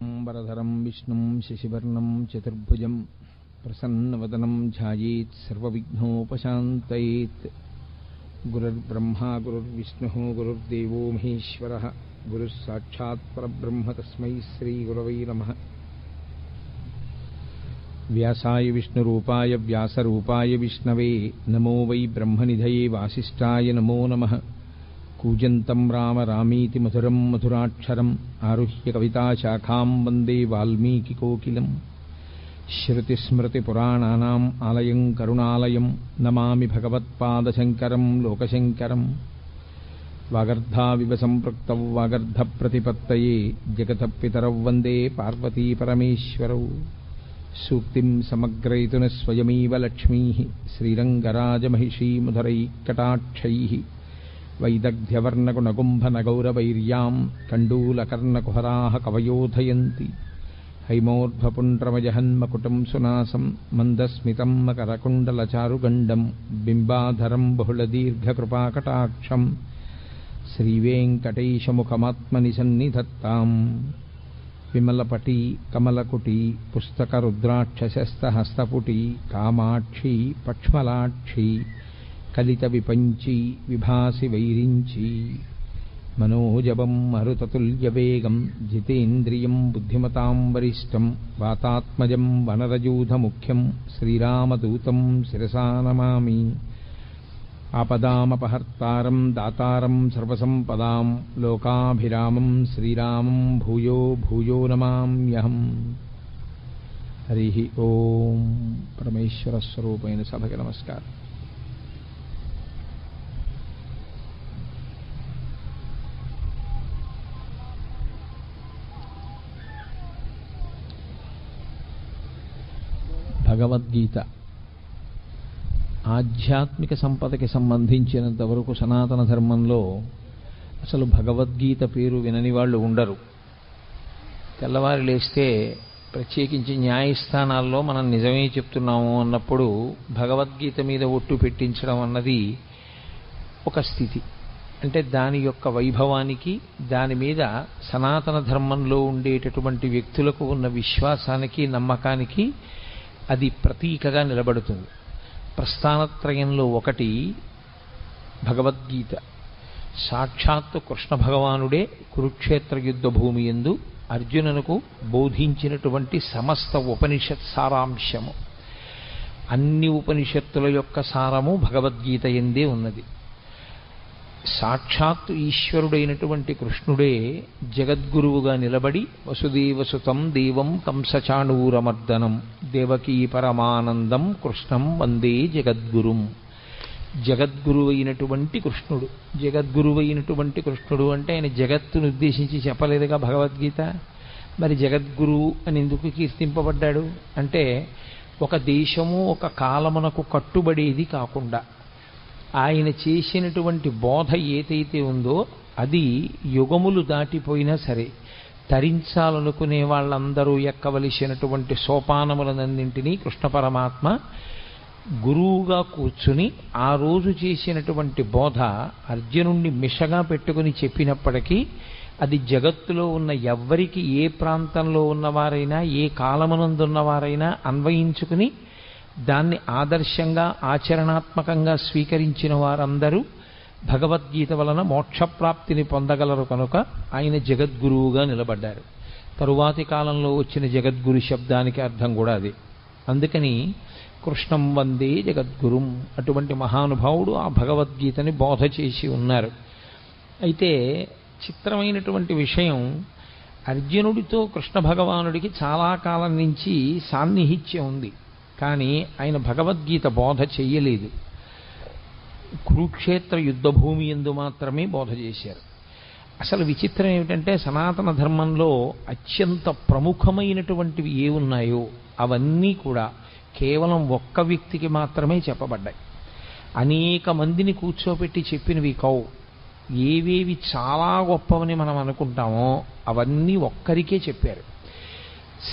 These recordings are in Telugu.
వరదరం విష్ణుం శశివర్ణం చతుర్భుజం ప్రసన్నవదనం ధ్యాయేత్ సర్వవిఘ్నోపశాంతయేత్. గురుర్బ్రహ్మా గురుర్విష్ణుః గురుర్దేవో మహేశ్వరః గురుః సాక్షాత్ పరబ్రహ్మ తస్మై శ్రీగురవై నమః. వ్యాసాయ విష్ణురూపాయ వ్యాసరూపాయ విష్ణవే నమో వై బ్రహ్మనిధయే వాసిష్ఠాయ నమో నమః. కూజంతం రామ రామీతి మధురం మధురాక్షరం ఆరుహ్య కవితాశాఖాం వందే వాల్మీకికోకిలం. శ్రుతిస్మృతిపురాణానాం ఆలయం కరుణాలయం నమామి భగవత్పాదశంకరం లోకశంకరం. వాగర్ధావివ సంపృక్తౌ వాగర్ధప్రతిపత్తయే జగతః పితరౌ వందే పార్వతీపరమేశ్వరౌ. సూక్తిం సమగ్రయతున స్వయమేవ లక్ష్మీః శ్రీరంగరాజమహిషీముధరైఃకటాక్షైః. వైదగ్ధ్యవర్ణగుణగుంభనగౌరవైర్యాం కండూలకర్ణకుహరాः కవయోధయంతి. హైమోర్ధ్వపుండ్రమజహన్మకుటం సునాసం మందస్మితం మకరకుండలచారుగండం బింబాధరం బహుళదీర్ఘకృపాకటాక్షం. శ్రీవేంకటేశముఖమాత్మని సన్నిధత్తాం. విమలపటి కమలకుటి పుస్తకరుద్రాక్షశస్తహస్తపుటి కామాక్షి పక్ష్మలాక్షి కలిత విపంచి విభాసి వైరించి. మనోజవం మరుతతుల్యవేగం జితేంద్రియం బుద్ధిమతాం వరిష్టం వాతాత్మజం వనరయూధముఖ్యం శ్రీరామదూతం శిరసా నమామి. ఆపదామపహర్తారం దాతారం సర్వసంపదాం లోకాభిరామం శ్రీరామం భూయో భూయో నమామ్యహం. హరి ఓం. పరమేశ్వర స్వరూపైన సభకి నమస్కారం. భగవద్గీత ఆధ్యాత్మిక సంపదకి సంబంధించినంత వరకు సనాతన ధర్మంలో అసలు భగవద్గీత పేరు వినని వాళ్ళు ఉండరు. తెల్లవారి లేస్తే ప్రత్యేకించి న్యాయస్థానాల్లో మనం నిజమే చెప్తున్నాము అన్నప్పుడు భగవద్గీత మీద ఒట్టు పెట్టించడం అన్నది ఒక స్థితి. అంటే దాని యొక్క వైభవానికి, దాని మీద సనాతన ధర్మంలో ఉండేటటువంటి వ్యక్తులకు ఉన్న విశ్వాసానికి, నమ్మకానికి అది ప్రతీకగా నిలబడుతుంది. ప్రస్థానత్రయంలో ఒకటి భగవద్గీత. సాక్షాత్తు కృష్ణ భగవానుడే కురుక్షేత్ర యుద్ధ భూమి యందు అర్జునునకు బోధించినటువంటి సమస్త ఉపనిషత్ సారాంశము. అన్ని ఉపనిషత్తుల యొక్క సారము భగవద్గీత యందే ఉన్నది. సాక్షాత్తు ఈశ్వరుడైనటువంటి కృష్ణుడే జగద్గురువుగా నిలబడి వసుదేవసుతం దేవం కంసచాణూరమర్దనం దేవకీ పరమానందం కృష్ణం వందే జగద్గురుం. జగద్గురువైనటువంటి కృష్ణుడు. జగద్గురువైనటువంటి కృష్ణుడు అంటే ఆయన జగత్తును ఉద్దేశించి చెప్పలేదుగా భగవద్గీత. మరి జగద్గురువు అని ఎందుకు కీర్తింపబడ్డాడు అంటే ఒక దేశము ఒక కాలమునకు కట్టుబడేది కాకుండా ఆయన చేసినటువంటి బోధ ఏదైతే ఉందో అది యుగములు దాటిపోయినా సరే తరించాలనుకునే వాళ్ళందరూ ఎక్కవలసినటువంటి సోపానములన్నింటినీ కృష్ణ పరమాత్మ గురువుగా కూర్చుని ఆ రోజు చేసినటువంటి బోధ అర్జునుణ్ణి మిషగా పెట్టుకుని చెప్పినప్పటికీ అది జగత్తులో ఉన్న ఎవ్వరికి, ఏ ప్రాంతంలో ఉన్నవారైనా, ఏ కాలమునందున్నవారైనా అన్వయించుకుని దాన్ని ఆదర్శంగా ఆచరణాత్మకంగా స్వీకరించిన వారందరూ భగవద్గీత వలన మోక్షప్రాప్తిని పొందగలరు కనుక ఆయన జగద్గురువుగా నిలబడ్డారు. తరువాతి కాలంలో వచ్చిన జగద్గురు శబ్దానికి అర్థం కూడా అదే. అందుకని కృష్ణం వందే జగద్గురుం. అటువంటి మహానుభావుడు ఆ భగవద్గీతని బోధ చేసి ఉన్నారు. అయితే చిత్రమైనటువంటి విషయం, అర్జునుడితో కృష్ణ భగవానుడికి చాలా కాలం నుంచి సాన్నిహిత్యం ఉంది. కానీ ఆయన భగవద్గీత బోధ చెయ్యలేదు. కురుక్షేత్ర యుద్ధభూమి యందు మాత్రమే బోధ చేశారు. అసలు విచిత్రం ఏమిటంటే సనాతన ధర్మంలో అత్యంత ప్రముఖమైనటువంటివి ఏ ఉన్నాయో అవన్నీ కూడా కేవలం ఒక్క వ్యక్తికి మాత్రమే చెప్పబడ్డాయి. అనేక మందిని కూర్చోబెట్టి చెప్పినవి కావు. ఏవేవి చాలా గొప్పవని మనం అనుకుంటామో అవన్నీ ఒక్కరికే చెప్పారు.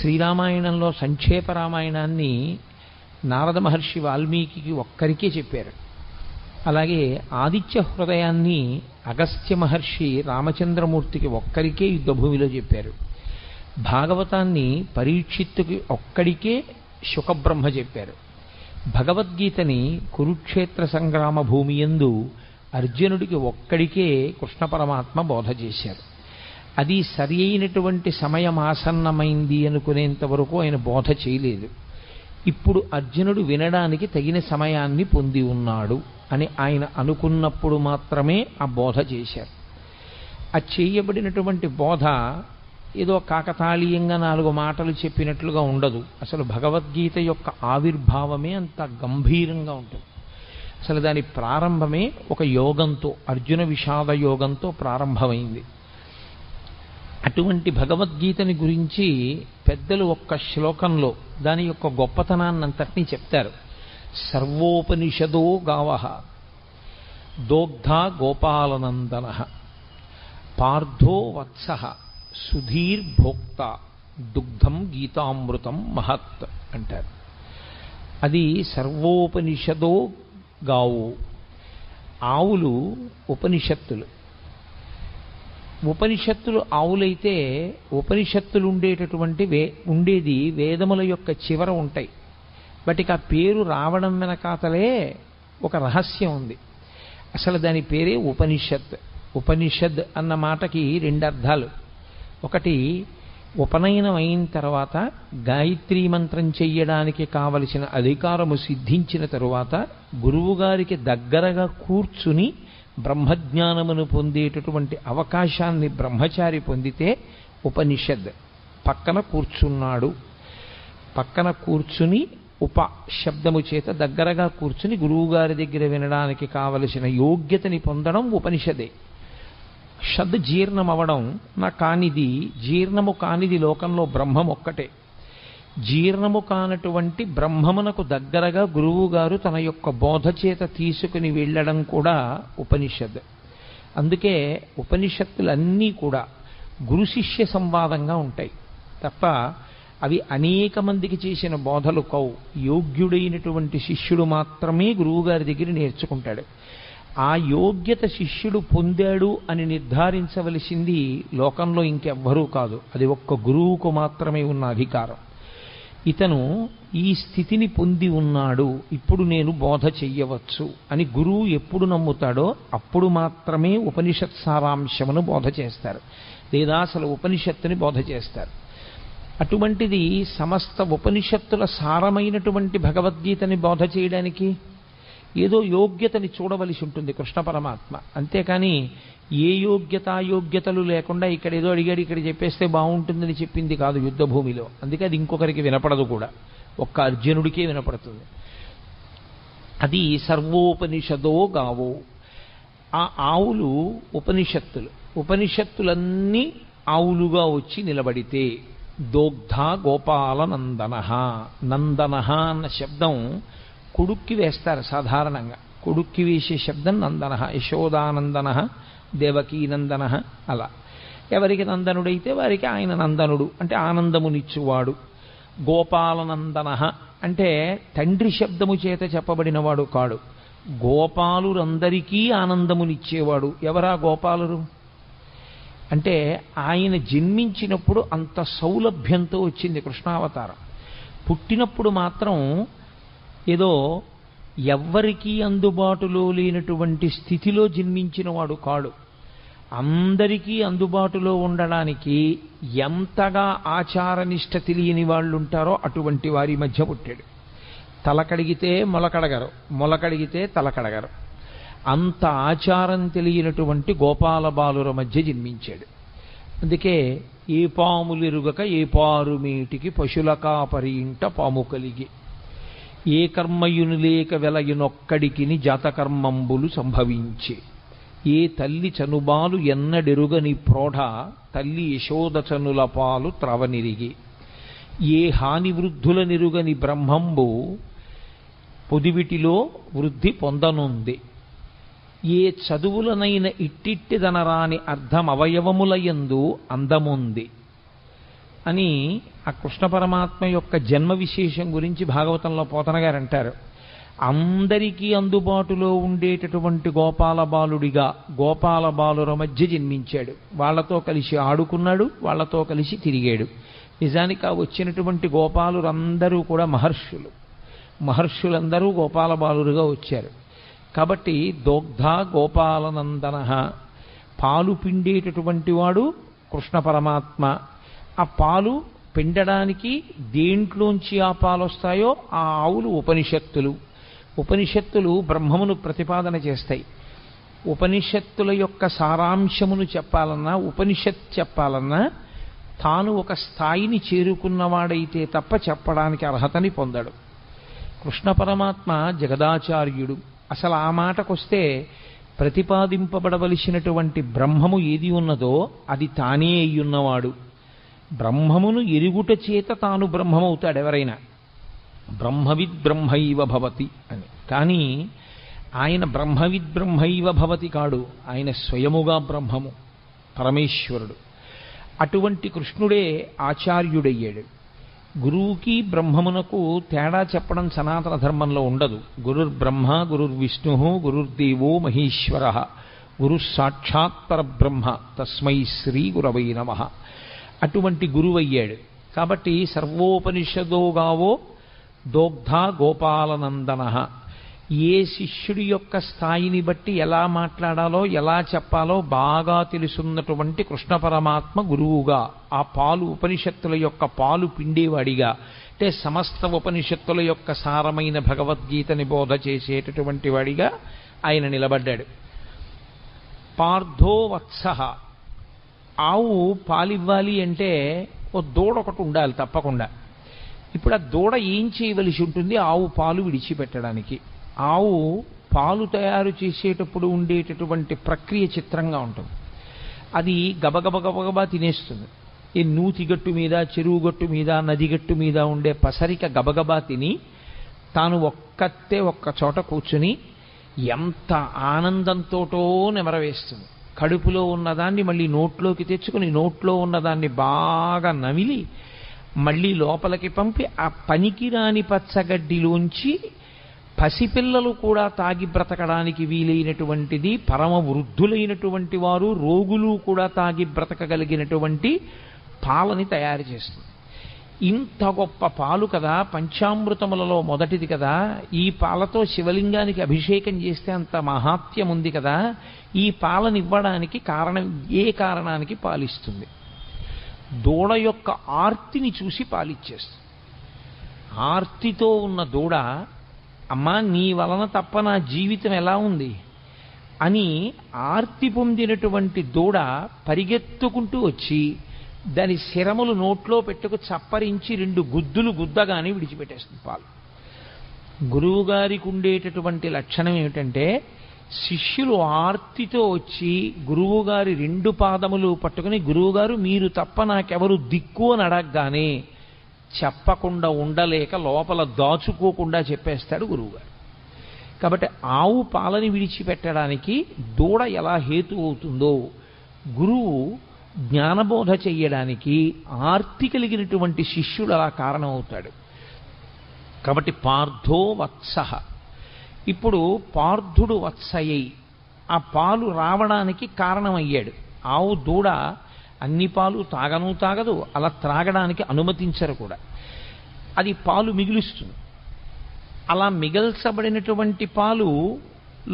శ్రీరామాయణంలో సంక్షేప రామాయణాన్ని నారద మహర్షి వాల్మీకి ఒక్కరికే చెప్పారు. అలాగే ఆదిత్య హృదయాన్ని అగస్త్య మహర్షి రామచంద్రమూర్తికి ఒక్కరికే యుద్ధభూమిలో చెప్పారు. భాగవతాన్ని పరీక్షిత్తుకి ఒక్కడికే శుకబ్రహ్మ చెప్పారు. భగవద్గీతని కురుక్షేత్ర సంగ్రామ భూమి యందు అర్జునుడికి ఒక్కడికే కృష్ణ పరమాత్మ బోధ చేశారు. అది సరి అయినటువంటి సమయం ఆసన్నమైంది అనుకునేంత వరకు ఆయన బోధ చేయలేదు. ఇప్పుడు అర్జునుడు వినడానికి తగిన సమయాన్ని పొంది ఉన్నాడు అని ఆయన అనుకున్నప్పుడు మాత్రమే ఆ బోధ చేశారు. ఆ చేయబడినటువంటి బోధ ఏదో కాకతాళీయంగా 4 మాటలు చెప్పినట్లుగా ఉండదు. అసలు భగవద్గీత యొక్క ఆవిర్భావమే అంత గంభీరంగా ఉంటుంది. అసలు దాని ప్రారంభమే ఒక యోగంతో, అర్జున విషాద యోగంతో ప్రారంభమైంది. అటువంటి భగవద్గీతని గురించి పెద్దలు ఒక్క శ్లోకంలో దాని యొక్క గొప్పతనాన్నంతటినీ చెప్తారు. సర్వోపనిషదో గావః దోగ్ధా గోపాలనందన పార్థో వత్సః సుధీర్భోక్త దుగ్ధం గీతామృతం మహత్ అంటారు. అది సర్వోపనిషదో గావు. ఆవులు ఉపనిషత్తులు. ఉపనిషత్తులు ఆవులైతే ఉపనిషత్తులు ఉండేది వేదముల యొక్క చివర ఉంటాయి. వాటికి ఆ పేరు రావడం వెనకాతలే ఒక రహస్యం ఉంది. అసలు దాని పేరే ఉపనిషత్. ఉపనిషద్ అన్న మాటకి 2 అర్థాలు. ఒకటి, ఉపనయనం అయిన తర్వాత గాయత్రీ మంత్రం చెయ్యడానికి కావలసిన అధికారము సిద్ధించిన తరువాత గురువుగారికి దగ్గరగా కూర్చుని బ్రహ్మజ్ఞానమును పొందేటటువంటి అవకాశాన్ని బ్రహ్మచారి పొందితే ఉపనిషద్. పక్కన కూర్చున్నాడు, పక్కన కూర్చుని ఉప శబ్దము చేత దగ్గరగా కూర్చుని గురువుగారి దగ్గర వినడానికి కావలసిన యోగ్యతని పొందడం ఉపనిషదే. షద్ జీర్ణమవడం కానిది, జీర్ణము కానిది లోకంలో బ్రహ్మం ఒక్కటే. జీర్ణము కానటువంటి బ్రహ్మమునకు దగ్గరగా గురువుగారు తన యొక్క బోధ చేత తీసుకుని వెళ్ళడం కూడా ఉపనిషద్. అందుకే ఉపనిషత్తులన్నీ కూడా గురు శిష్య సంవాదంగా ఉంటాయి తప్ప అవి అనేక మందికి చేసిన బోధలు కావు. యోగ్యుడైనటువంటి శిష్యుడు మాత్రమే గురువుగారి దగ్గర నేర్చుకుంటాడు. ఆ యోగ్యత శిష్యుడు పొందాడు అని నిర్ధారించవలసింది లోకంలో ఇంకెవ్వరూ కాదు. అది ఒక్క గురువుకు మాత్రమే ఉన్న అధికారం. ఇతను ఈ స్థితిని పొంది ఉన్నాడు, ఇప్పుడు నేను బోధ చెయ్యవచ్చు అని గురువు ఎప్పుడు నమ్ముతాడో అప్పుడు మాత్రమే ఉపనిషత్ సారాంశమును బోధ చేస్తారు, లేదా అసలు ఉపనిషత్తుని బోధ చేస్తారు. అటువంటిది సమస్త ఉపనిషత్తుల సారమైనటువంటి భగవద్గీతని బోధ చేయడానికి ఏదో యోగ్యతని చూడవలసి ఉంటుంది కృష్ణ పరమాత్మ. అంతేకాని ఏ యోగ్యతలు లేకుండా ఇక్కడ ఏదో అడిగాడు ఇక్కడ చెప్పేస్తే బాగుంటుందని చెప్పింది కాదు యుద్ధ భూమిలో. అందుకే అది ఇంకొకరికి వినపడదు కూడా, ఒక్క అర్జునుడికే వినపడుతుంది. అది సర్వోపనిషదో గావో. ఆ ఆవులు ఉపనిషత్తులు. ఉపనిషత్తులన్నీ ఆవులుగా వచ్చి నిలబడితే దోగ్ధ గోపాల నందన. నందన అన్న శబ్దం కొడుక్కి వేస్తారు సాధారణంగా. కొడుక్కి వేసే శబ్దం నందన. యశోదానందన, దేవకీనందన, అలా. ఎవరికి నందనుడైతే వారికి ఆయన నందనుడు అంటే ఆనందమునిచ్చువాడు. గోపాలనందన అంటే తండ్రి శబ్దము చేత చెప్పబడినవాడు కాడు, గోపాలురందరికీ ఆనందమునిచ్చేవాడు. ఎవరా గోపాలురు అంటే ఆయన జన్మించినప్పుడు అంత సౌలభ్యంతో వచ్చింది కృష్ణావతారం. పుట్టినప్పుడు మాత్రం ఏదో ఎవ్వరికీ అందుబాటులో లేనటువంటి స్థితిలో జన్మించిన వాడు కాడు. అందరికీ అందుబాటులో ఉండడానికి ఎంతగా ఆచారనిష్ట తెలియని వాళ్ళు ఉంటారో అటువంటి వారి మధ్య పుట్టాడు. తలకడిగితే మొలకడగరు, మొలకడిగితే తలకడగరు. అంత ఆచారం తెలియనటువంటి గోపాల బాలుర మధ్య జన్మించాడు. అందుకే ఏ పాములిరుగక ఏ పారుమేటికి పశుల కాపరి ఇంట పాము కలిగి, ఏ కర్మయును లేక వెలయునొక్కడికిని జాతకర్మంబులు సంభవించే, ఏ తల్లి చనుబాలు ఎన్నడెరుగని ప్రోఢ తల్లి యశోదచనుల పాలు త్రవనిరిగి, ఏ హాని వృద్ధుల నిరుగని బ్రహ్మంబు పొదివిటిలో వృద్ధి పొందనుంది, ఏ చదువులనైన ఇట్టిట్టిదనరాని అర్థం అవయవములయందు అందముంది అని ఆ కృష్ణ పరమాత్మ యొక్క జన్మ విశేషం గురించి భాగవతంలో పోతన గారు అంటారు. అందరికీ అందుబాటులో ఉండేటటువంటి గోపాల బాలుడిగా గోపాల బాలుర మధ్య జన్మించాడు. వాళ్లతో కలిసి ఆడుకున్నాడు, వాళ్లతో కలిసి తిరిగాడు. నిజానికి ఆ వచ్చినటువంటి గోపాలురందరూ కూడా మహర్షులందరూ గోపాల బాలురుగా వచ్చారు. కాబట్టి దోగ్ధ గోపాలనందన, పాలు పిండేటటువంటి వాడు కృష్ణ పరమాత్మ. ఆ పాలు పిండడానికి దేంట్లోంచి ఆ పాలు వస్తాయో ఆ ఆవులు ఉపనిషత్తులు బ్రహ్మమును ప్రతిపాదన చేస్తాయి. ఉపనిషత్తుల యొక్క సారాంశమును చెప్పాలన్నా, ఉపనిషత్ చెప్పాలన్నా తాను ఒక స్థాయిని చేరుకున్నవాడైతే తప్ప చెప్పడానికి అర్హతని పొందడు. కృష్ణ పరమాత్మ జగదాచార్యుడు. అసలు ఆ మాటకొస్తే ప్రతిపాదింపబడవలసినటువంటి బ్రహ్మము ఏది ఉన్నదో అది తానే అయ్యున్నవాడు. బ్రహ్మమును ఎరుగుట చేత తాను బ్రహ్మమవుతాడు ఎవరైనా. బ్రహ్మవిద్ బ్రహ్మైవ భవతి అని. కానీ ఆయన బ్రహ్మవిద్ బ్రహ్మైవ భవతి కాడు, ఆయన స్వయముగా బ్రహ్మము, పరమేశ్వరుడు. అటువంటి కృష్ణుడే ఆచార్యుడయ్యాడు. గురువుకి బ్రహ్మమునకు తేడా చెప్పడం సనాతన ధర్మంలో ఉండదు. గురుర్బ్రహ్మ గురుర్విష్ణు గురుర్దేవో మహేశ్వర గురు సాక్షాత్ పరబ్రహ్మ తస్మై శ్రీ గురవై నమః. అటువంటి గురువయ్యాడు. కాబట్టి సర్వోపనిషదోగావో దోగ్ధ గోపాలనందన. ఏ శిష్యుడి యొక్క స్థాయిని బట్టి ఎలా మాట్లాడాలో ఎలా చెప్పాలో బాగా తెలుసున్నటువంటి కృష్ణ పరమాత్మ గురువుగా, ఆ పాలు ఉపనిషత్తుల యొక్క పాలు పిండేవాడిగా, అంటే సమస్త ఉపనిషత్తుల యొక్క సారమైన భగవద్గీతని బోధ చేసేటటువంటి వాడిగా ఆయన నిలబడ్డాడు. పార్థో వత్సః, ఆవు పాలివ్వాలి అంటే ఓ దూడ ఒకటి ఉండాలి తప్పకుండా. ఇప్పుడు ఆ దూడ ఏం చేయవలసి ఉంటుంది? ఆవు పాలు విడిచిపెట్టడానికి. ఆవు పాలు తయారు చేసేటప్పుడు ఉండేటటువంటి ప్రక్రియ చిత్రంగా ఉంటుంది. అది గబగబా తినేస్తుంది. ఈ నూతిగట్టు మీద, చెరువు గట్టు మీద, నదిగట్టు మీద ఉండే పసరిక గబగబా తిని తాను ఒక్క చోట కూర్చుని ఎంత ఆనందంతోటో నెమరవేస్తుంది. కడుపులో ఉన్నదాన్ని మళ్ళీ నోట్లోకి తెచ్చుకుని నోట్లో ఉన్నదాన్ని బాగా నమిలి మళ్ళీ లోపలికి పంపి ఆ పనికిరాని పచ్చగడ్డిలోంచి పసిపిల్లలు కూడా తాగి బ్రతకడానికి వీలైనటువంటిది, పరమ వృద్ధులైనటువంటి వారు, రోగులు కూడా తాగి బ్రతకగలిగినటువంటి పాలని తయారు చేస్తుంది. ఇంత గొప్ప పాలు కదా, పంచామృతములలో మొదటిది కదా. ఈ పాలతో శివలింగానికి అభిషేకం చేస్తే అంత మహాత్యం ఉంది కదా. ఈ పాలనివ్వడానికి కారణం, ఏ కారణానికి పాలిస్తుంది? దూడ యొక్క ఆర్తిని చూసి పాలిచ్చేస్తుంది. ఆర్తితో ఉన్న దూడ, అమ్మా నీ వలన తప్ప నా జీవితం ఎలా ఉంది అని ఆర్తి పొందినటువంటి దూడ పరిగెత్తుకుంటూ వచ్చి దాని శిరములు నోట్లో పెట్టుకు చప్పరించి 2 గుద్దులు గుద్దగానే విడిచిపెట్టేస్తుంది పాలు. గురువుగారికి ఉండేటటువంటి లక్షణం ఏమిటంటే, శిష్యులు ఆర్తితో వచ్చి గురువుగారి 2 పాదములు పట్టుకుని, గురువుగారు మీరు తప్ప నాకెవరు దిక్కు అని అడగగానే చెప్పకుండా ఉండలేక లోపల దాచుకోకుండా చెప్పేస్తాడు గురువుగారు. కాబట్టి ఆవు పాలని విడిచిపెట్టడానికి దూడ ఎలా హేతు అవుతుందో, గురువు జ్ఞానబోధ చెయ్యడానికి ఆర్తి కలిగినటువంటి శిష్యుడు అలా కారణమవుతాడు. కాబట్టి పార్థో వత్సః. ఇప్పుడు పార్థుడు వత్సయై ఆ పాలు రావడానికి కారణమయ్యాడు. ఆవు దూడ అన్ని పాలు తాగదు, అలా త్రాగడానికి అనుమతించరు కూడా. అది పాలు మిగులుస్తుంది. అలా మిగల్చబడినటువంటి పాలు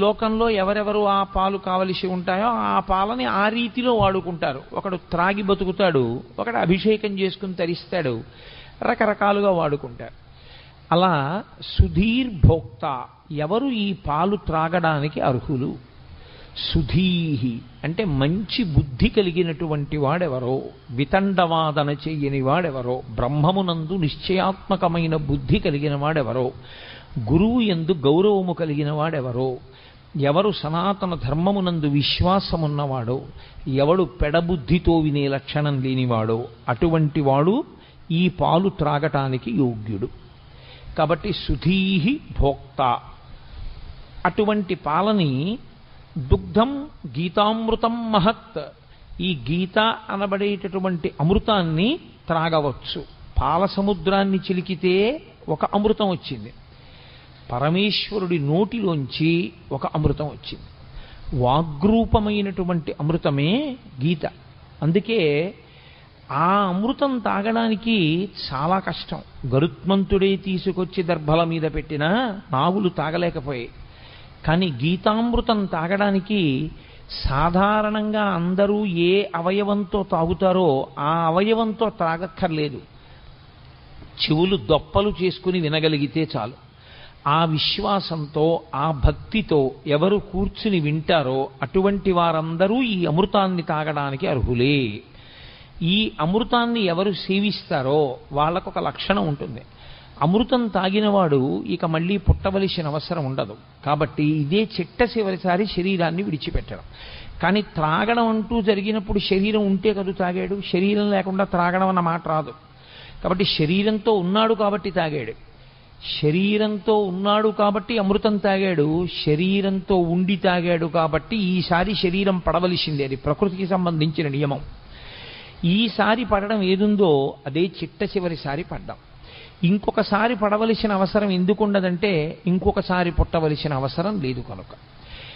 లోకంలో ఎవరెవరు ఆ పాలు కావలసి ఉంటాయో ఆ పాలని ఆ రీతిలో వాడుకుంటారు. ఒకడు త్రాగి బతుకుతాడు, ఒకడు అభిషేకం చేసుకుని తరిస్తాడు, రకరకాలుగా వాడుకుంటారు. అలా సుధీర్భోక్త, ఎవరు ఈ పాలు త్రాగడానికి అర్హులు? సుధీహి అంటే మంచి బుద్ధి కలిగినటువంటి వాడెవరో, వితండవాదన చెయ్యని వాడెవరో, బ్రహ్మమునందు నిశ్చయాత్మకమైన బుద్ధి కలిగిన వాడెవరో, గురువు యందు గౌరవము కలిగిన వాడెవరో, ఎవరు సనాతన ధర్మమునందు విశ్వాసమున్నవాడో, ఎవడు పెడబుద్ధితో వినే లక్షణం లేనివాడో అటువంటి వాడు ఈ పాలు త్రాగటానికి యోగ్యుడు. కాబట్టి సుధీహి భోక్త. అటువంటి పాలని దుగ్ధం గీతామృతం మహత్, ఈ గీత అనబడేటటువంటి అమృతాన్ని త్రాగవచ్చు. పాల సముద్రాన్ని చిలికితే ఒక అమృతం వచ్చింది. పరమేశ్వరుడి నోటిలోంచి ఒక అమృతం వచ్చింది. వాగ్రూపమైనటువంటి అమృతమే గీత. అందుకే ఆ అమృతం తాగడానికి చాలా కష్టం. గరుత్మంతుడే తీసుకొచ్చి దర్భల మీద పెట్టినా నాగులు తాగలేకపోయాయి. కానీ గీతామృతం తాగడానికి సాధారణంగా అందరూ ఏ అవయవంతో తాగుతారో ఆ అవయవంతో తాగక్కర్లేదు. చెవులు దొప్పలు చేసుకుని వినగలిగితే చాలు. ఆ విశ్వాసంతో, ఆ భక్తితో ఎవరు కూర్చుని వింటారో అటువంటి వారందరూ ఈ అమృతాన్ని తాగడానికి అర్హులే. ఈ అమృతాన్ని ఎవరు సేవిస్తారో వాళ్ళకొక లక్షణం ఉంటుంది. అమృతం తాగినవాడు ఇక మళ్ళీ పుట్టవలసిన అవసరం ఉండదు. కాబట్టి ఇదే చిట్టచివరిసారి శరీరాన్ని విడిచిపెట్టడం. కానీ త్రాగడం అంటూ జరిగినప్పుడు శరీరం ఉంటే కదా తాగాడు. శరీరం లేకుండా త్రాగడం అన్న మాట రాదు. కాబట్టి శరీరంతో ఉన్నాడు కాబట్టి తాగాడు. శరీరంతో ఉన్నాడు కాబట్టి అమృతం తాగాడు. శరీరంతో ఉండి తాగాడు కాబట్టి ఈసారి శరీరం పడవలసిందే. అది ప్రకృతికి సంబంధించిన నియమం. ఈసారి పడడం ఏదుందో అదే చిట్టచివరిసారి పడ్డాం. ఇంకొకసారి పడవలసిన అవసరం ఎందుకుండదంటే ఇంకొకసారి పుట్టవలసిన అవసరం లేదు కనుక.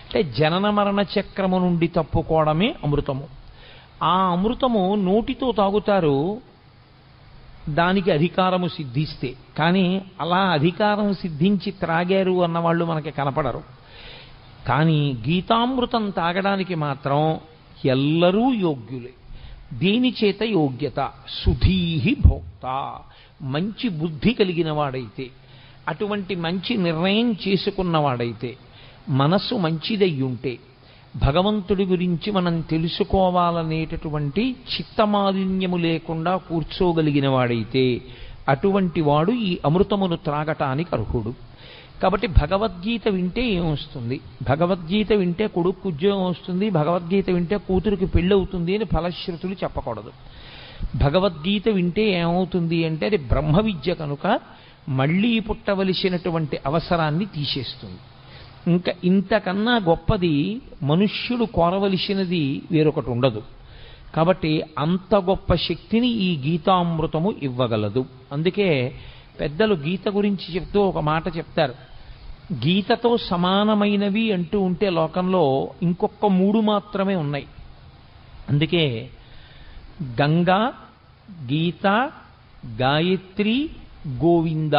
అంటే జనన మరణ చక్రము నుండి తప్పుకోవడమే అమృతము. ఆ అమృతము నోటితో తాగుతారు, దానికి అధికారము సిద్ధిస్తే. కానీ అలా అధికారం సిద్ధించి త్రాగారు అన్నవాళ్ళు మనకి కనపడరు. కానీ గీతామృతం తాగడానికి మాత్రం ఎల్లరూ యోగ్యులే. దేని చేత యోగ్యత? సుధీహి భోక్త, మంచి బుద్ధి కలిగిన వాడైతే, అటువంటి మంచి నిర్ణయం చేసుకున్నవాడైతే, మనస్సు మంచిదయ్యుంటే, భగవంతుడి గురించి మనం తెలుసుకోవాలనేటటువంటి చిత్తమాలిన్యము లేకుండా కూర్చోగలిగిన వాడైతే అటువంటి వాడు ఈ అమృతమును త్రాగటానికి అర్హుడు. కాబట్టి భగవద్గీత వింటే ఏమొస్తుంది? భగవద్గీత వింటే కొడుకు ఉద్యోగం వస్తుంది, భగవద్గీత వింటే కూతురికి పెళ్ళవుతుంది అని ఫలశ్రుతులు చెప్పకూడదు. భగవద్గీత వింటే ఏమవుతుంది అంటే అది బ్రహ్మ విద్య కనుక మళ్ళీ పుట్టవలసినటువంటి అవసరాన్ని తీసేస్తుంది. ఇంకా ఇంతకన్నా గొప్పది మనుష్యుడు కోరవలసినది వేరొకటి ఉండదు. కాబట్టి అంత గొప్ప శక్తిని ఈ గీతామృతము ఇవ్వగలదు. అందుకే పెద్దలు గీత గురించి చెప్తూ ఒక మాట చెప్తారు. గీతతో సమానమైనవి అంటూ ఉంటే లోకంలో ఇంకొక 3 మాత్రమే ఉన్నాయి. అందుకే గంగా, గీత, గాయత్రి, గోవింద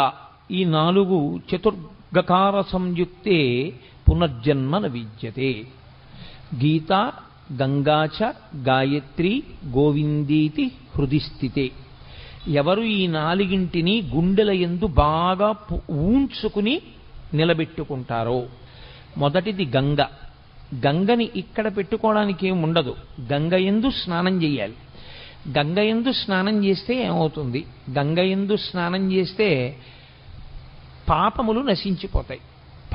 ఈ 4 చతుర్గకార సంయుక్తే పునర్జన్మ న విద్యతే. గీత, గంగాచ, గాయత్రి, గోవిందీతి హృది స్థితే. ఎవరు ఈ 4ంటిని గుండెల యందు బాగా ఊంచుకుని నిలబెట్టుకుంటారో, మొదటిది గంగ. గంగని ఇక్కడ పెట్టుకోవడానికి ఏమి ఉండదు. గంగ యందు స్నానం చేయాలి. గంగ యందు స్నానం చేస్తే ఏమవుతుంది? గంగ యందు స్నానం చేస్తే పాపములు నశించిపోతాయి.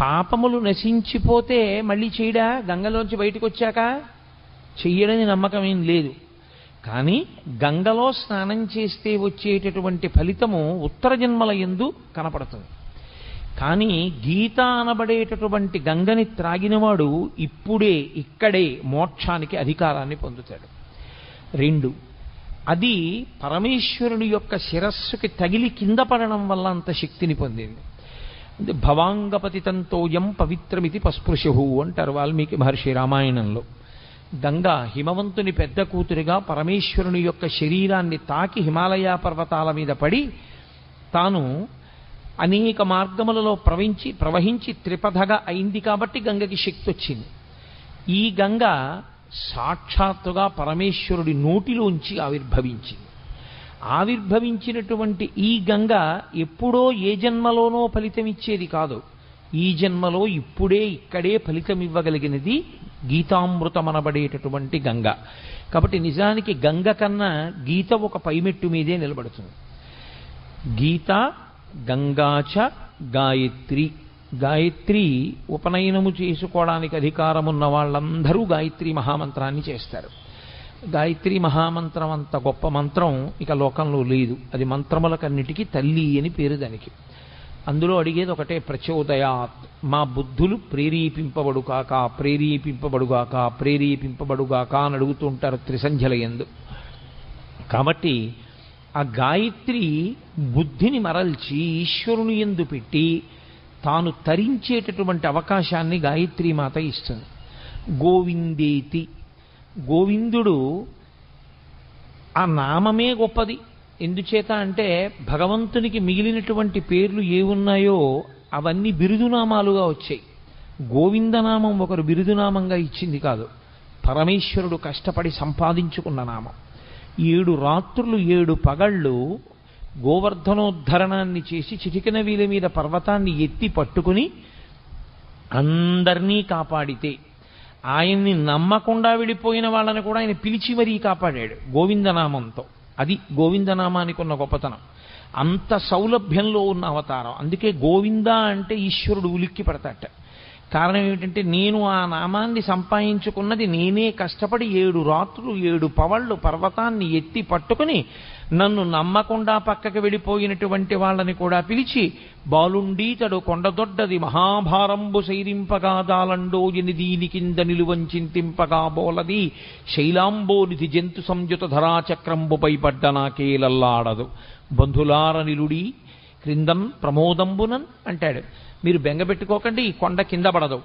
పాపములు నశించిపోతే మళ్ళీ చేయడా? గంగలోంచి బయటకు వచ్చాక చెయ్యడని నమ్మకం ఏం లేదు. కానీ గంగలో స్నానం చేస్తే వచ్చేటటువంటి ఫలితము ఉత్తర జన్మల యందు కనపడుతుంది. కానీ గీత అనబడేటటువంటి గంగని త్రాగినవాడు ఇప్పుడే ఇక్కడే మోక్షానికి అధికారాన్ని పొందుతాడు. 2, అది పరమేశ్వరుని యొక్క శిరస్సుకి తగిలి కింద పడడం వల్ల అంత శక్తిని పొందింది. భవాంగపతితంతోయం పవిత్రమితి పస్పృశు అంటారు వాల్మీకి మహర్షి రామాయణంలో. గంగ హిమవంతుని పెద్ద కూతురిగా పరమేశ్వరుని యొక్క శరీరాన్ని తాకి హిమాలయ పర్వతాల మీద పడి తాను అనేక మార్గములలో ప్రవహించి త్రిపథగా అయింది కాబట్టి గంగకి శక్తి వచ్చింది. ఈ గంగ సాక్షాత్తుగా పరమేశ్వరుడి నోటిలోంచి ఆవిర్భవించింది. ఆవిర్భవించినటువంటి ఈ గంగ ఎప్పుడో ఏ జన్మలోనో ఫలితమిచ్చేది కాదు. ఈ జన్మలో ఇప్పుడే ఇక్కడే ఫలితం ఇవ్వగలిగినది గీతామృతమనబడేటటువంటి గంగ. కాబట్టి నిజానికి గంగ కన్నా గీత ఒక పైమెట్టు మీదే నిలబడుతుంది. గీత, గంగాచ, గాయత్రి. గాయత్రి ఉపనయనము చేసుకోవడానికి అధికారమున్న వాళ్ళందరూ గాయత్రి మహామంత్రాన్ని చేస్తారు. గాయత్రి మహామంత్రం అంత గొప్ప మంత్రం ఇక లోకంలో లేదు. అది మంత్రములకన్నిటికీ తల్లి అని పేరు దానికి. అందులో అడిగేది ఒకటే, ప్రచోదయాత్, మా బుద్ధులు ప్రేరేపింపబడుగాక, ప్రేరేపింపబడుగాక, ప్రేరేపింపబడుగాక అని అడుగుతూ ఉంటారు త్రిసంధ్యల యందు. కాబట్టి ఆ గాయత్రి బుద్ధిని మరల్చి ఈశ్వరుని యందు పెట్టి తాను తరించేటటువంటి అవకాశాన్ని గాయత్రీమాత ఇస్తుంది. గోవిందేతి, గోవిందుడు ఆ నామమే గొప్పది. ఎందుచేత అంటే భగవంతునికి మిగిలినటువంటి పేర్లు ఏ ఉన్నాయో అవన్నీ బిరుదునామాలుగా వచ్చాయి. గోవిందనామం ఒకరు బిరుదునామంగా ఇచ్చింది కాదు, పరమేశ్వరుడు కష్టపడి సంపాదించుకున్న నామం. 7 రాత్రులు 7 పగళ్ళు గోవర్ధనోద్ధరణాన్ని చేసి చిటికెన వీల మీద పర్వతాన్ని ఎత్తి పట్టుకుని అందరినీ కాపాడితే, ఆయన్ని నమ్మకుండా వెళ్ళిపోయిన వాళ్ళని కూడా ఆయన పిలిచి మరీ కాపాడాడు గోవిందనామంతో. అది గోవిందనామానికి ఉన్న గొప్పతనం. అంత సౌలభ్యంలో ఉన్న అవతారం. అందుకే గోవింద అంటే ఈశ్వరుడు ఉలిక్కి పడతాట. కారణం ఏమిటంటే నేను ఆ నామాన్ని సంపాదించుకున్నది నేనే కష్టపడి 7 రాత్రులు 7 పవళ్ళు పర్వతాన్ని ఎత్తి పట్టుకుని నన్ను నమ్మకుండా పక్కకి వెళ్ళిపోయినటువంటి వాళ్ళని కూడా పిలిచి, బాలుండీతడు కొండదొడ్డది మహాభారంబు సైరింపగా దాలండో ఎనిదీని కింద నిలువంచింతింపగా బోలది శైలాంబోనిధి జంతు సంయుత ధరాచక్రంబుపై పడ్డ నాకేలల్లాడదు బంధులార నిలుడి క్రిందం ప్రమోదంబునన్ అంటాడు. మీరు బెంగపెట్టుకోకండి, ఈ కొండ కింద పడదు.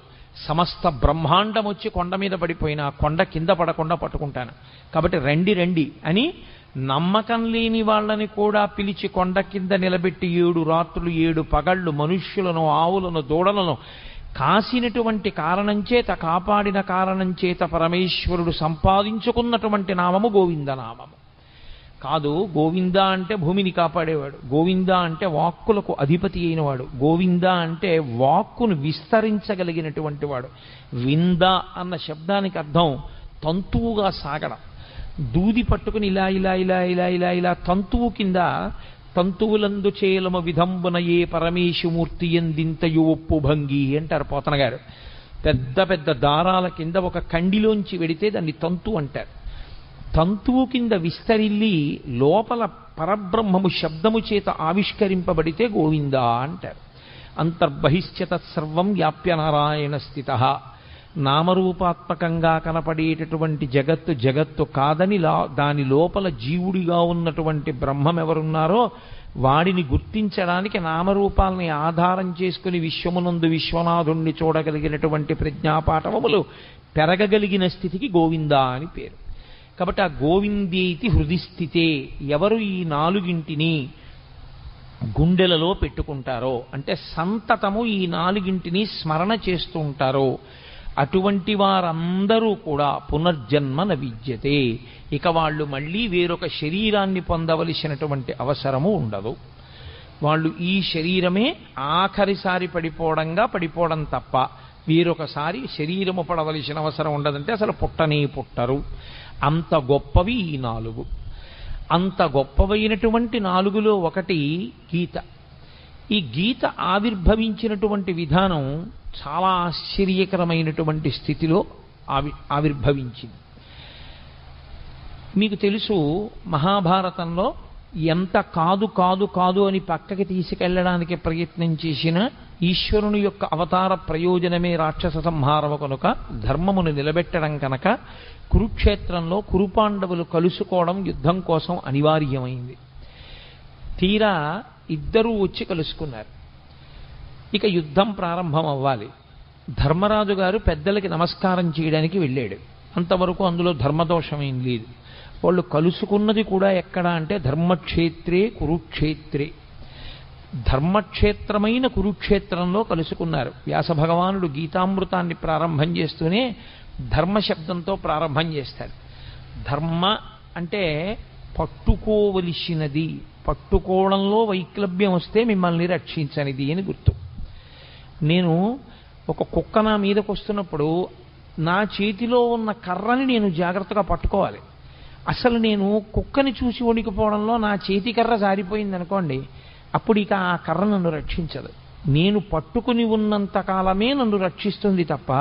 సమస్త బ్రహ్మాండం వచ్చి కొండ మీద పడిపోయినా కొండ కింద పడకుండా పట్టుకుంటాను. కాబట్టి రండి రండి అని నమ్మకం లేని వాళ్ళని కూడా పిలిచి కొండ కింద నిలబెట్టి 7 రాత్రులు 7 పగళ్ళు మనుష్యులను ఆవులను దూడలను కాసినటువంటి కారణం చేత, కాపాడిన కారణం చేత పరమేశ్వరుడు సంపాదించుకున్నటువంటి నామము గోవిందనామము కాదు. గోవింద అంటే భూమిని కాపాడేవాడు, గోవింద అంటే వాక్కులకు అధిపతి అయినవాడు, గోవింద అంటే వాక్కును విస్తరించగలిగినటువంటి వాడు. వింద అన్న శబ్దానికి అర్థం తంతువుగా సాగడం. దూది పట్టుకుని ఇలా ఇలా ఇలా ఇలా ఇలా ఇలా తంతువు కింద తంతువులందు చేలమ విధంబున ఏ పరమేశమూర్తి ఎందింతయు ఒప్పు భంగి అంటారు పోతన గారు. పెద్ద పెద్ద దారాల కింద ఒక కండిలోంచి వెడితే దాన్ని తంతు అంటారు. తంతువు కింద విస్తరిల్లి లోపల పరబ్రహ్మము శబ్దము చేత ఆవిష్కరింపబడితే గోవింద అంటారు. అంతర్బహిశ్చ తత్సర్వం వ్యాప్య నారాయణ స్థిత. నామరూపాత్మకంగా కనపడేటటువంటి జగత్తు కాదని దాని లోపల జీవుడిగా ఉన్నటువంటి బ్రహ్మం ఎవరున్నారో వాడిని గుర్తించడానికి నామరూపాలని ఆధారం చేసుకుని విశ్వమునందు విశ్వనాథుణ్ణి చూడగలిగినటువంటి ప్రజ్ఞాపాఠవములు పెరగగలిగిన స్థితికి గోవింద అని పేరు. కాబట్టి ఆ గోవిందేతి హృదిస్థితే, ఎవరు ఈ 4గింటిని గుండెలలో పెట్టుకుంటారో అంటే సంతతము ఈ 4గింటిని స్మరణ చేస్తూ ఉంటారో అటువంటి వారందరూ కూడా పునర్జన్మ న విద్యతే, ఇక వాళ్ళు మళ్ళీ వేరొక శరీరాన్ని పొందవలసినటువంటి అవసరము ఉండదు. వాళ్ళు ఈ శరీరమే ఆఖరిసారి పడిపోవడం తప్ప వీరొకసారి శరీరము పడవలసిన అవసరం ఉండదంటే అసలు పుట్టనే పుట్టరు. అంత గొప్పవి ఈ 4. అంత గొప్పవైనటువంటి 4లో ఒకటి గీత. ఈ గీత ఆవిర్భవించినటువంటి విధానం చాలా ఆశ్చర్యకరమైనటువంటి స్థితిలో ఆవిర్భవించింది. మీకు తెలుసు, మహాభారతంలో ఎంత కాదు కాదు కాదు అని పక్కకి తీసుకెళ్లడానికి ప్రయత్నం చేసిన ఈశ్వరుని యొక్క అవతార ప్రయోజనమే రాక్షస సంహారము కనుక, ధర్మమును నిలబెట్టడం కనుక కురుక్షేత్రంలో కురుపాండవులు కలుసుకోవడం యుద్ధం కోసం అనివార్యమైంది. తీరా ఇద్దరూ వచ్చి కలుసుకున్నారు. ఇక యుద్ధం ప్రారంభం అవ్వాలి. ధర్మరాజు గారు పెద్దలకి నమస్కారం చేయడానికి వెళ్ళాడు. అంతవరకు అందులో ధర్మదోషం ఏం లేదు. వాళ్ళు కలుసుకున్నది కూడా ఎక్కడ అంటే ధర్మక్షేత్రే కురుక్షేత్రే, ధర్మక్షేత్రమైన కురుక్షేత్రంలో కలుసుకున్నారు. వ్యాస భగవానుడు గీతామృతాన్ని ప్రారంభం చేస్తూనే ధర్మ శబ్దంతో ప్రారంభం చేస్తాడు. ధర్మ అంటే పట్టుకోవలసినది, పట్టుకోవడంలో వైక్లభ్యం వస్తే మిమ్మల్ని రక్షించనిది అని గుర్తు. నేను ఒక కుక్క నా మీదకు వస్తున్నప్పుడు నా చేతిలో ఉన్న కర్రని నేను జాగ్రత్తగా పట్టుకోవాలి. అసలు నేను కుక్కని చూసి వణికిపోవడంలో నా చేతి కర్ర జారిపోయింది అనుకోండి, అప్పుడు ఇక ఆ కర్ర నన్ను రక్షించదు. నేను పట్టుకుని ఉన్నంత కాలమే నన్ను రక్షిస్తుంది తప్ప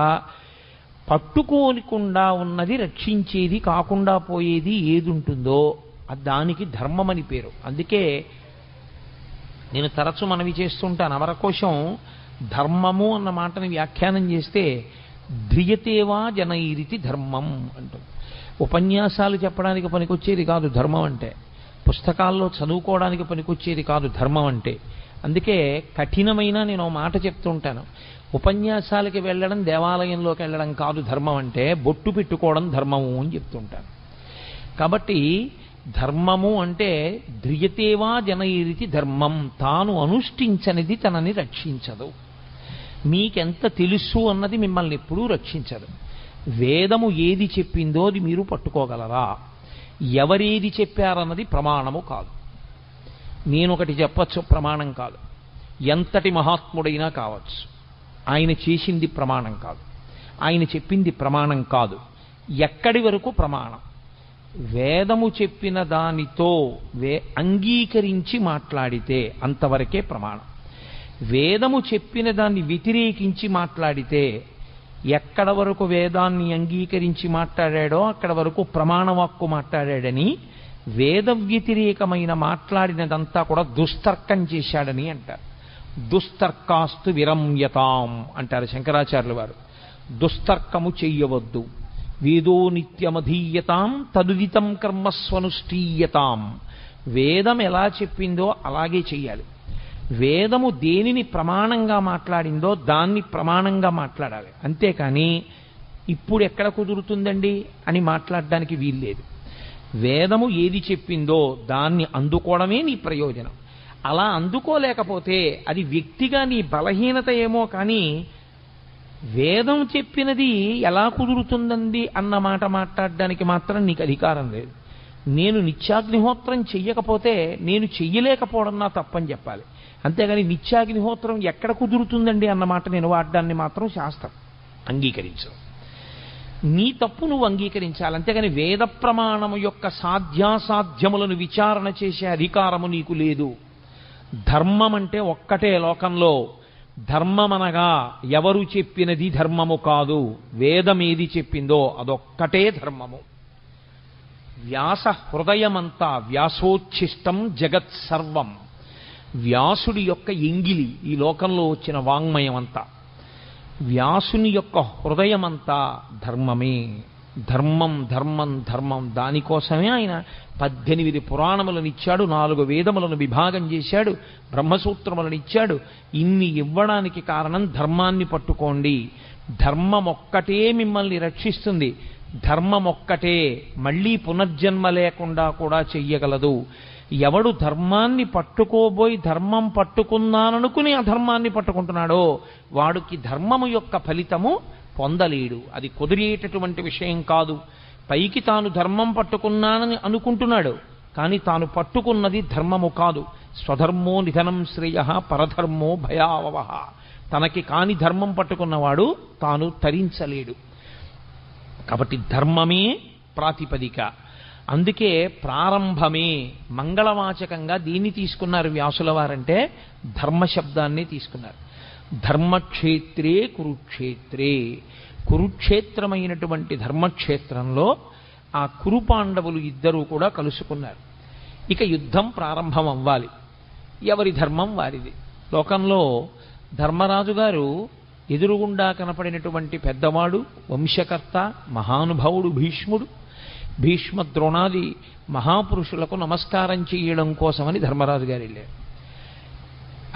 పట్టుకోనికుండా ఉన్నది రక్షించేది కాకుండా పోయేది ఏది ఉంటుందో దానికి ధర్మమని పేరు. అందుకే నేను తరచు మనవి చేస్తుంటాను, అమరకోశం ధర్మము అన్న మాటని వ్యాఖ్యానం చేస్తే ధ్రియతేవా జనైరితి ధర్మం అంటుంది. ఉపన్యాసాలు చెప్పడానికి పనికొచ్చేది కాదు ధర్మం అంటే, పుస్తకాల్లో చదువుకోవడానికి పనికొచ్చేది కాదు ధర్మం అంటే. అందుకే కఠినమైన నేను ఓ మాట చెప్తూ ఉంటాను. ఉపన్యాసాలకి వెళ్ళడం, దేవాలయంలోకి వెళ్ళడం కాదు ధర్మం అంటే, బొట్టు పెట్టుకోవడం ధర్మము అని చెప్తుంటాను. కాబట్టి ధర్మము అంటే ధ్రియతేవా జనైరితి ధర్మం, తాను అనుష్ఠించనిది తనని రక్షించదు. మీకెంత తెలుసు అన్నది మిమ్మల్ని ఎప్పుడూ రక్షించదు. వేదము ఏది చెప్పిందో అది మీరు పట్టుకోగలరా? ఎవరేది చెప్పారన్నది ప్రమాణము కాదు. నేనొకటి చెప్పచ్చు, ప్రమాణం కాదు. ఎంతటి మహాత్ముడైనా కావచ్చు, ఆయన చేసింది ప్రమాణం కాదు, ఆయన చెప్పింది ప్రమాణం కాదు. ఎక్కడి వరకు ప్రమాణం? వేదము చెప్పిన దానితో అంగీకరించి మాట్లాడితే అంతవరకే ప్రమాణం. వేదము చెప్పిన దాన్ని వ్యతిరేకించి మాట్లాడితే, ఎక్కడ వరకు వేదాన్ని అంగీకరించి మాట్లాడాడో అక్కడ వరకు ప్రమాణవాక్కు మాట్లాడాడని, వేద వ్యతిరేకమైన మాట్లాడినదంతా కూడా దుస్తర్కం చేశాడని అంటారు. దుస్తర్కాస్తు విరమ్యతాం అంటారు శంకరాచార్యుల వారు. దుస్తర్కము చెయ్యవద్దు. వేదో నిత్యమధీయతాం తదుదితం కర్మస్వనుష్ఠీయతాం. వేదం ఎలా చెప్పిందో అలాగే చెయ్యాలి. వేదము దేనిని ప్రమాణంగా మాట్లాడిందో దాన్ని ప్రమాణంగా మాట్లాడాలి. అంతేకాని ఇప్పుడు ఎక్కడ కుదురుతుందండి అని మాట్లాడడానికి వీల్లేదు. వేదము ఏది చెప్పిందో దాన్ని అందుకోవడమే నీ ప్రయోజనం. అలా అందుకోలేకపోతే అది వ్యక్తిగా నీ బలహీనత ఏమో కానీ, వేదం చెప్పినది ఎలా కుదురుతుందండి అన్న మాట మాట్లాడడానికి మాత్రం నీకు అధికారం లేదు. నేను నిత్యాగ్నిహోత్రం చెయ్యకపోతే నేను చెయ్యలేకపోవడం నా తప్పని చెప్పాలి. అంతేగాని నిత్యాగ్నిహోత్రం ఎక్కడ కుదురుతుందండి అన్నమాట నేను వాడడాన్ని మాత్రం శాస్త్రం అంగీకరించు. నీ తప్పు నువ్వు అంగీకరించాలి. అంతేగాని వేద ప్రమాణము యొక్క సాధ్యాసాధ్యములను విచారణ చేసే అధికారము నీకు లేదు. ధర్మం అంటే ఒక్కటే లోకంలో. ధర్మమనగా ఎవరు చెప్పినది ధర్మము కాదు, వేదం ఏది చెప్పిందో అదొక్కటే ధర్మము. వ్యాస హృదయమంతా వ్యాసోచ్ఛిష్టం జగత్ సర్వం. వ్యాసుడి యొక్క ఎంగిలి ఈ లోకంలో వచ్చిన వాంగ్మయం అంతా. వ్యాసుని యొక్క హృదయమంతా ధర్మమే. ధర్మం ధర్మం ధర్మం. దానికోసమే ఆయన 18 పురాణములను ఇచ్చాడు, 4 వేదములను విభాగం చేశాడు, బ్రహ్మసూత్రములను ఇచ్చాడు. ఇన్ని ఇవ్వడానికి కారణం ధర్మాన్ని పట్టుకోండి. ధర్మం ఒక్కటే మిమ్మల్ని రక్షిస్తుంది. ధర్మం ఒక్కటే మళ్ళీ పునర్జన్మ లేకుండా కూడా చెయ్యగలదు. ఎవడు ధర్మాన్ని పట్టుకోబోయి ధర్మం పట్టుకున్నాననుకుని అధర్మాన్ని పట్టుకుంటున్నాడో వాడికి ధర్మము యొక్క ఫలితము పొందలేడు. అది కుదిరేటటువంటి విషయం కాదు. పైకి తాను ధర్మం పట్టుకున్నానని అనుకుంటున్నాడు, కానీ తాను పట్టుకున్నది ధర్మము కాదు. స్వధర్మో నిధనం శ్రేయ పరధర్మో భయావహ. తనకి కాని ధర్మం పట్టుకున్నవాడు తాను తరించలేడు. కాబట్టి ధర్మమే ప్రాతిపదిక. అందుకే ప్రారంభమే మంగళవాచకంగా దీన్ని తీసుకున్నారు వ్యాసుల వారంటే, ధర్మశబ్దాన్ని తీసుకున్నారు. ధర్మక్షేత్రే కురుక్షేత్రే. కురుక్షేత్రమైనటువంటి ధర్మక్షేత్రంలో ఆ కురుపాండవులు ఇద్దరూ కూడా కలుసుకున్నారు. ఇక యుద్ధం ప్రారంభం అవ్వాలి. ఎవరి ధర్మం వారిది. లోకంలో ధర్మరాజు గారు ఎదురుగుండా కనపడినటువంటి పెద్దవాడు, వంశకర్త, మహానుభావుడు భీష్ముడు. భీష్మ ద్రోణాది మహాపురుషులకు నమస్కారం చేయడం కోసమని ధర్మరాజు గారు వెళ్ళారు.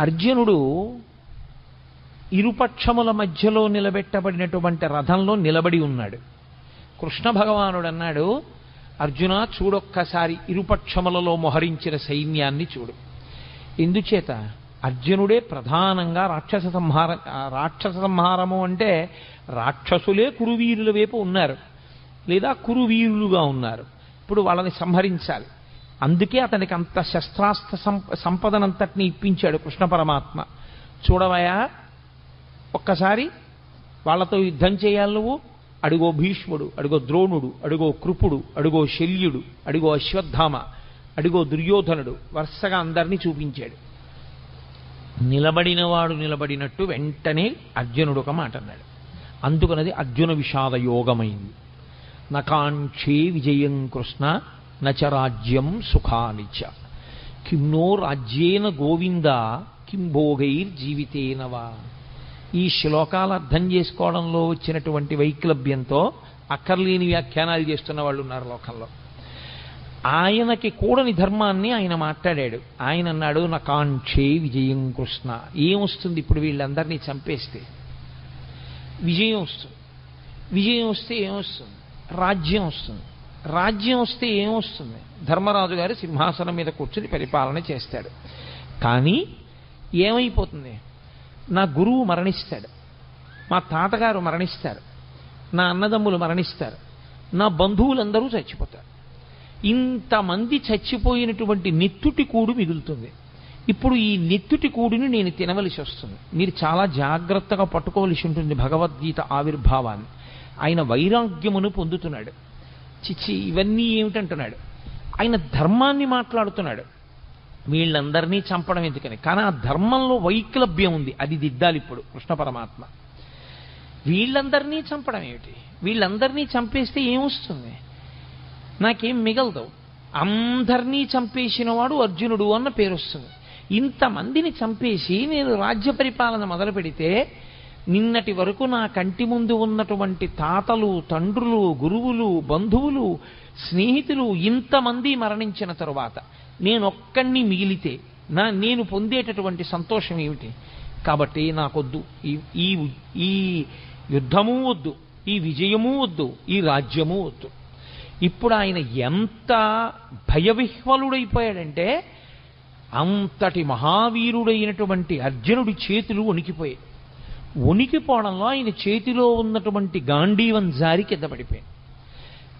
అర్జునుడు ఇరుపక్షముల మధ్యలో నిలబెట్టబడినటువంటి రథంలో నిలబడి ఉన్నాడు. కృష్ణ భగవానుడు అన్నాడు, అర్జున చూడొక్కసారి ఇరుపక్షములలో మొహరించిన సైన్యాన్ని చూడు. ఎందుచేత అర్జునుడే ప్రధానంగా రాక్షస సంహారము అంటే రాక్షసులే కురువీరుల వైపు ఉన్నారు, లేదా కురువీరులుగా ఉన్నారు. ఇప్పుడు వాళ్ళని సంహరించాలి. అందుకే అతనికి అంత శస్త్రాస్త్ర సంపదనంతటిని ఇప్పించాడు కృష్ణ పరమాత్మ. చూడవయా, ఒక్కసారి వాళ్ళతో యుద్ధం చేయాలి నువ్వు. అడుగో భీష్ముడు, అడుగో ద్రోణుడు, అడుగో కృపుడు, అడుగో శల్యుడు, అడుగో అశ్వత్థామ, అడుగో దుర్యోధనుడు, వరుసగా అందరినీ చూపించాడు. నిలబడినవాడు నిలబడినట్టు వెంటనే అర్జునుడు ఒక మాట అన్నాడు. అందుకనది అర్జున విషాద యోగమైంది. నకాంక్షే విజయం కృష్ణ నచ రాజ్యం సుఖానిచ కిన్నో రాజ్యేన గోవింద కిం భోగైర్జీవితేనవా. ఈ శ్లోకాలు అర్థం చేసుకోవడంలో వచ్చినటువంటి వైక్లభ్యంతో అక్కర్లేని వ్యాఖ్యానాలు చేస్తున్న వాళ్ళు ఉన్నారు లోకంలో. ఆయనకి కూడని ధర్మాన్ని ఆయన మాట్లాడాడు. ఆయన అన్నాడు, నా కాంక్షే విజయం కృష్ణ. ఏమొస్తుంది ఇప్పుడు వీళ్ళందరినీ చంపేస్తే? విజయం వస్తుంది. విజయం వస్తే ఏమొస్తుంది? రాజ్యం వస్తుంది. రాజ్యం వస్తే ఏమొస్తుంది? ధర్మరాజు గారు సింహాసనం మీద కూర్చుని పరిపాలన చేస్తాడు. కానీ ఏమైపోతుంది? నా గురువు మరణిస్తాడు, మా తాతగారు మరణిస్తారు, నా అన్నదమ్ములు మరణిస్తారు, నా బంధువులందరూ చచ్చిపోతారు. ఇంతమంది చచ్చిపోయినటువంటి నెత్తుటి కూడు మిగులుతుంది. ఇప్పుడు ఈ నెత్తుటి కూడిని నేను తినవలసి వస్తుంది. మీరు చాలా జాగ్రత్తగా పట్టుకోవలసి ఉంటుంది భగవద్గీత ఆవిర్భావాన్ని. ఆయన వైరాగ్యమును పొందుతున్నాడు. చిచ్చి ఇవన్నీ ఏమిటంటున్నాడు? ఆయన ధర్మాన్ని మాట్లాడుతున్నాడు. వీళ్ళందరినీ చంపడం ఎందుకని? కానీ ఆ ధర్మంలో వైక్లభ్యం ఉంది, అది దిద్దాలి ఇప్పుడు కృష్ణ పరమాత్మ. వీళ్ళందరినీ చంపడం ఏమిటి? వీళ్ళందరినీ చంపేస్తే ఏమొస్తుంది? నాకేం మిగలదు. అందరినీ చంపేసిన వాడు అర్జునుడు అన్న పేరు వస్తుంది. ఇంతమందిని చంపేసి నేను రాజ్య పరిపాలన మొదలు పెడితే నిన్నటి వరకు నా కంటి ముందు ఉన్నటువంటి తాతలు, తండ్రులు, గురువులు, బంధువులు, స్నేహితులు ఇంతమంది మరణించిన తరువాత నేనొక్కడిని మిగిలితే నేను పొందేటటువంటి సంతోషం ఏమిటి? కాబట్టి నాకొద్దు ఈ యుద్ధము వద్దు, ఈ విజయము వద్దు, ఈ రాజ్యము వద్దు. ఇప్పుడు ఆయన ఎంత భయవిహ్వలుడైపోయాడంటే అంతటి మహావీరుడైనటువంటి అర్జునుడి చేతులు వణికిపోయాయి. వణికిపోవడంలో ఆయన చేతిలో ఉన్నటువంటి గాంధీవం జారి కింద పడిపోయాడు.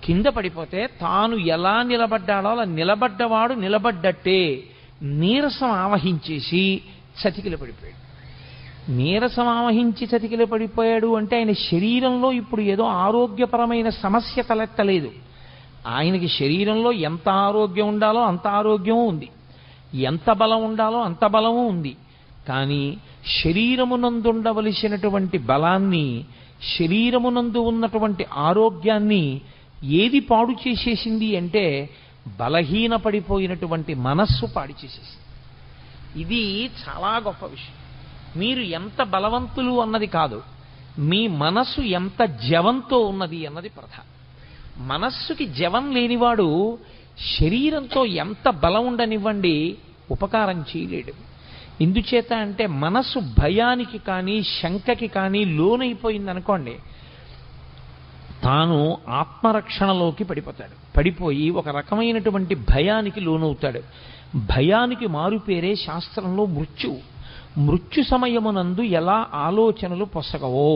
కింద పడిపోతే తాను ఎలా నిలబడ్డాడో అలా నిలబడ్డవాడు నిలబడ్డట్టే నీరసం ఆవహించేసి చతికిల పడిపోయాడు. నీరసం ఆవహించి చతికిల పడిపోయాడు అంటే ఆయన శరీరంలో ఇప్పుడు ఏదో ఆరోగ్యపరమైన సమస్య తలెత్తలేదు. ఆయనకి శరీరంలో ఎంత ఆరోగ్యం ఉండాలో అంత ఆరోగ్యము ఉంది, ఎంత బలం ఉండాలో అంత బలము ఉంది. కానీ శరీరమునందుండవలసినటువంటి బలాన్ని, శరీరమునందు ఉన్నటువంటి ఆరోగ్యాన్ని ఏది పాడు చేసేసింది అంటే బలహీనపడిపోయినటువంటి మనస్సు పాడు చేసేసింది. ఇది చాలా గొప్ప విషయం. మీరు ఎంత బలవంతులు అన్నది కాదు, మీ మనస్సు ఎంత జవంతో ఉన్నది అన్నది ప్రధానం. మనస్సుకి జవం లేనివాడు శరీరంతో ఎంత బలం ఉండనివ్వండి ఉపకారం చేయలేడు. ఎందుచేత అంటే మనస్సు భయానికి కానీ శంకకి కానీ లోనైపోయిందనుకోండి, తాను ఆత్మరక్షణలోకి పడిపోతాడు. పడిపోయి ఒక రకమైనటువంటి భయానికి లోనవుతాడు. భయానికి మారుపేరే శాస్త్రంలో మృత్యువు. మృత్యు సమయమునందు ఎలా ఆలోచనలు పొసగవో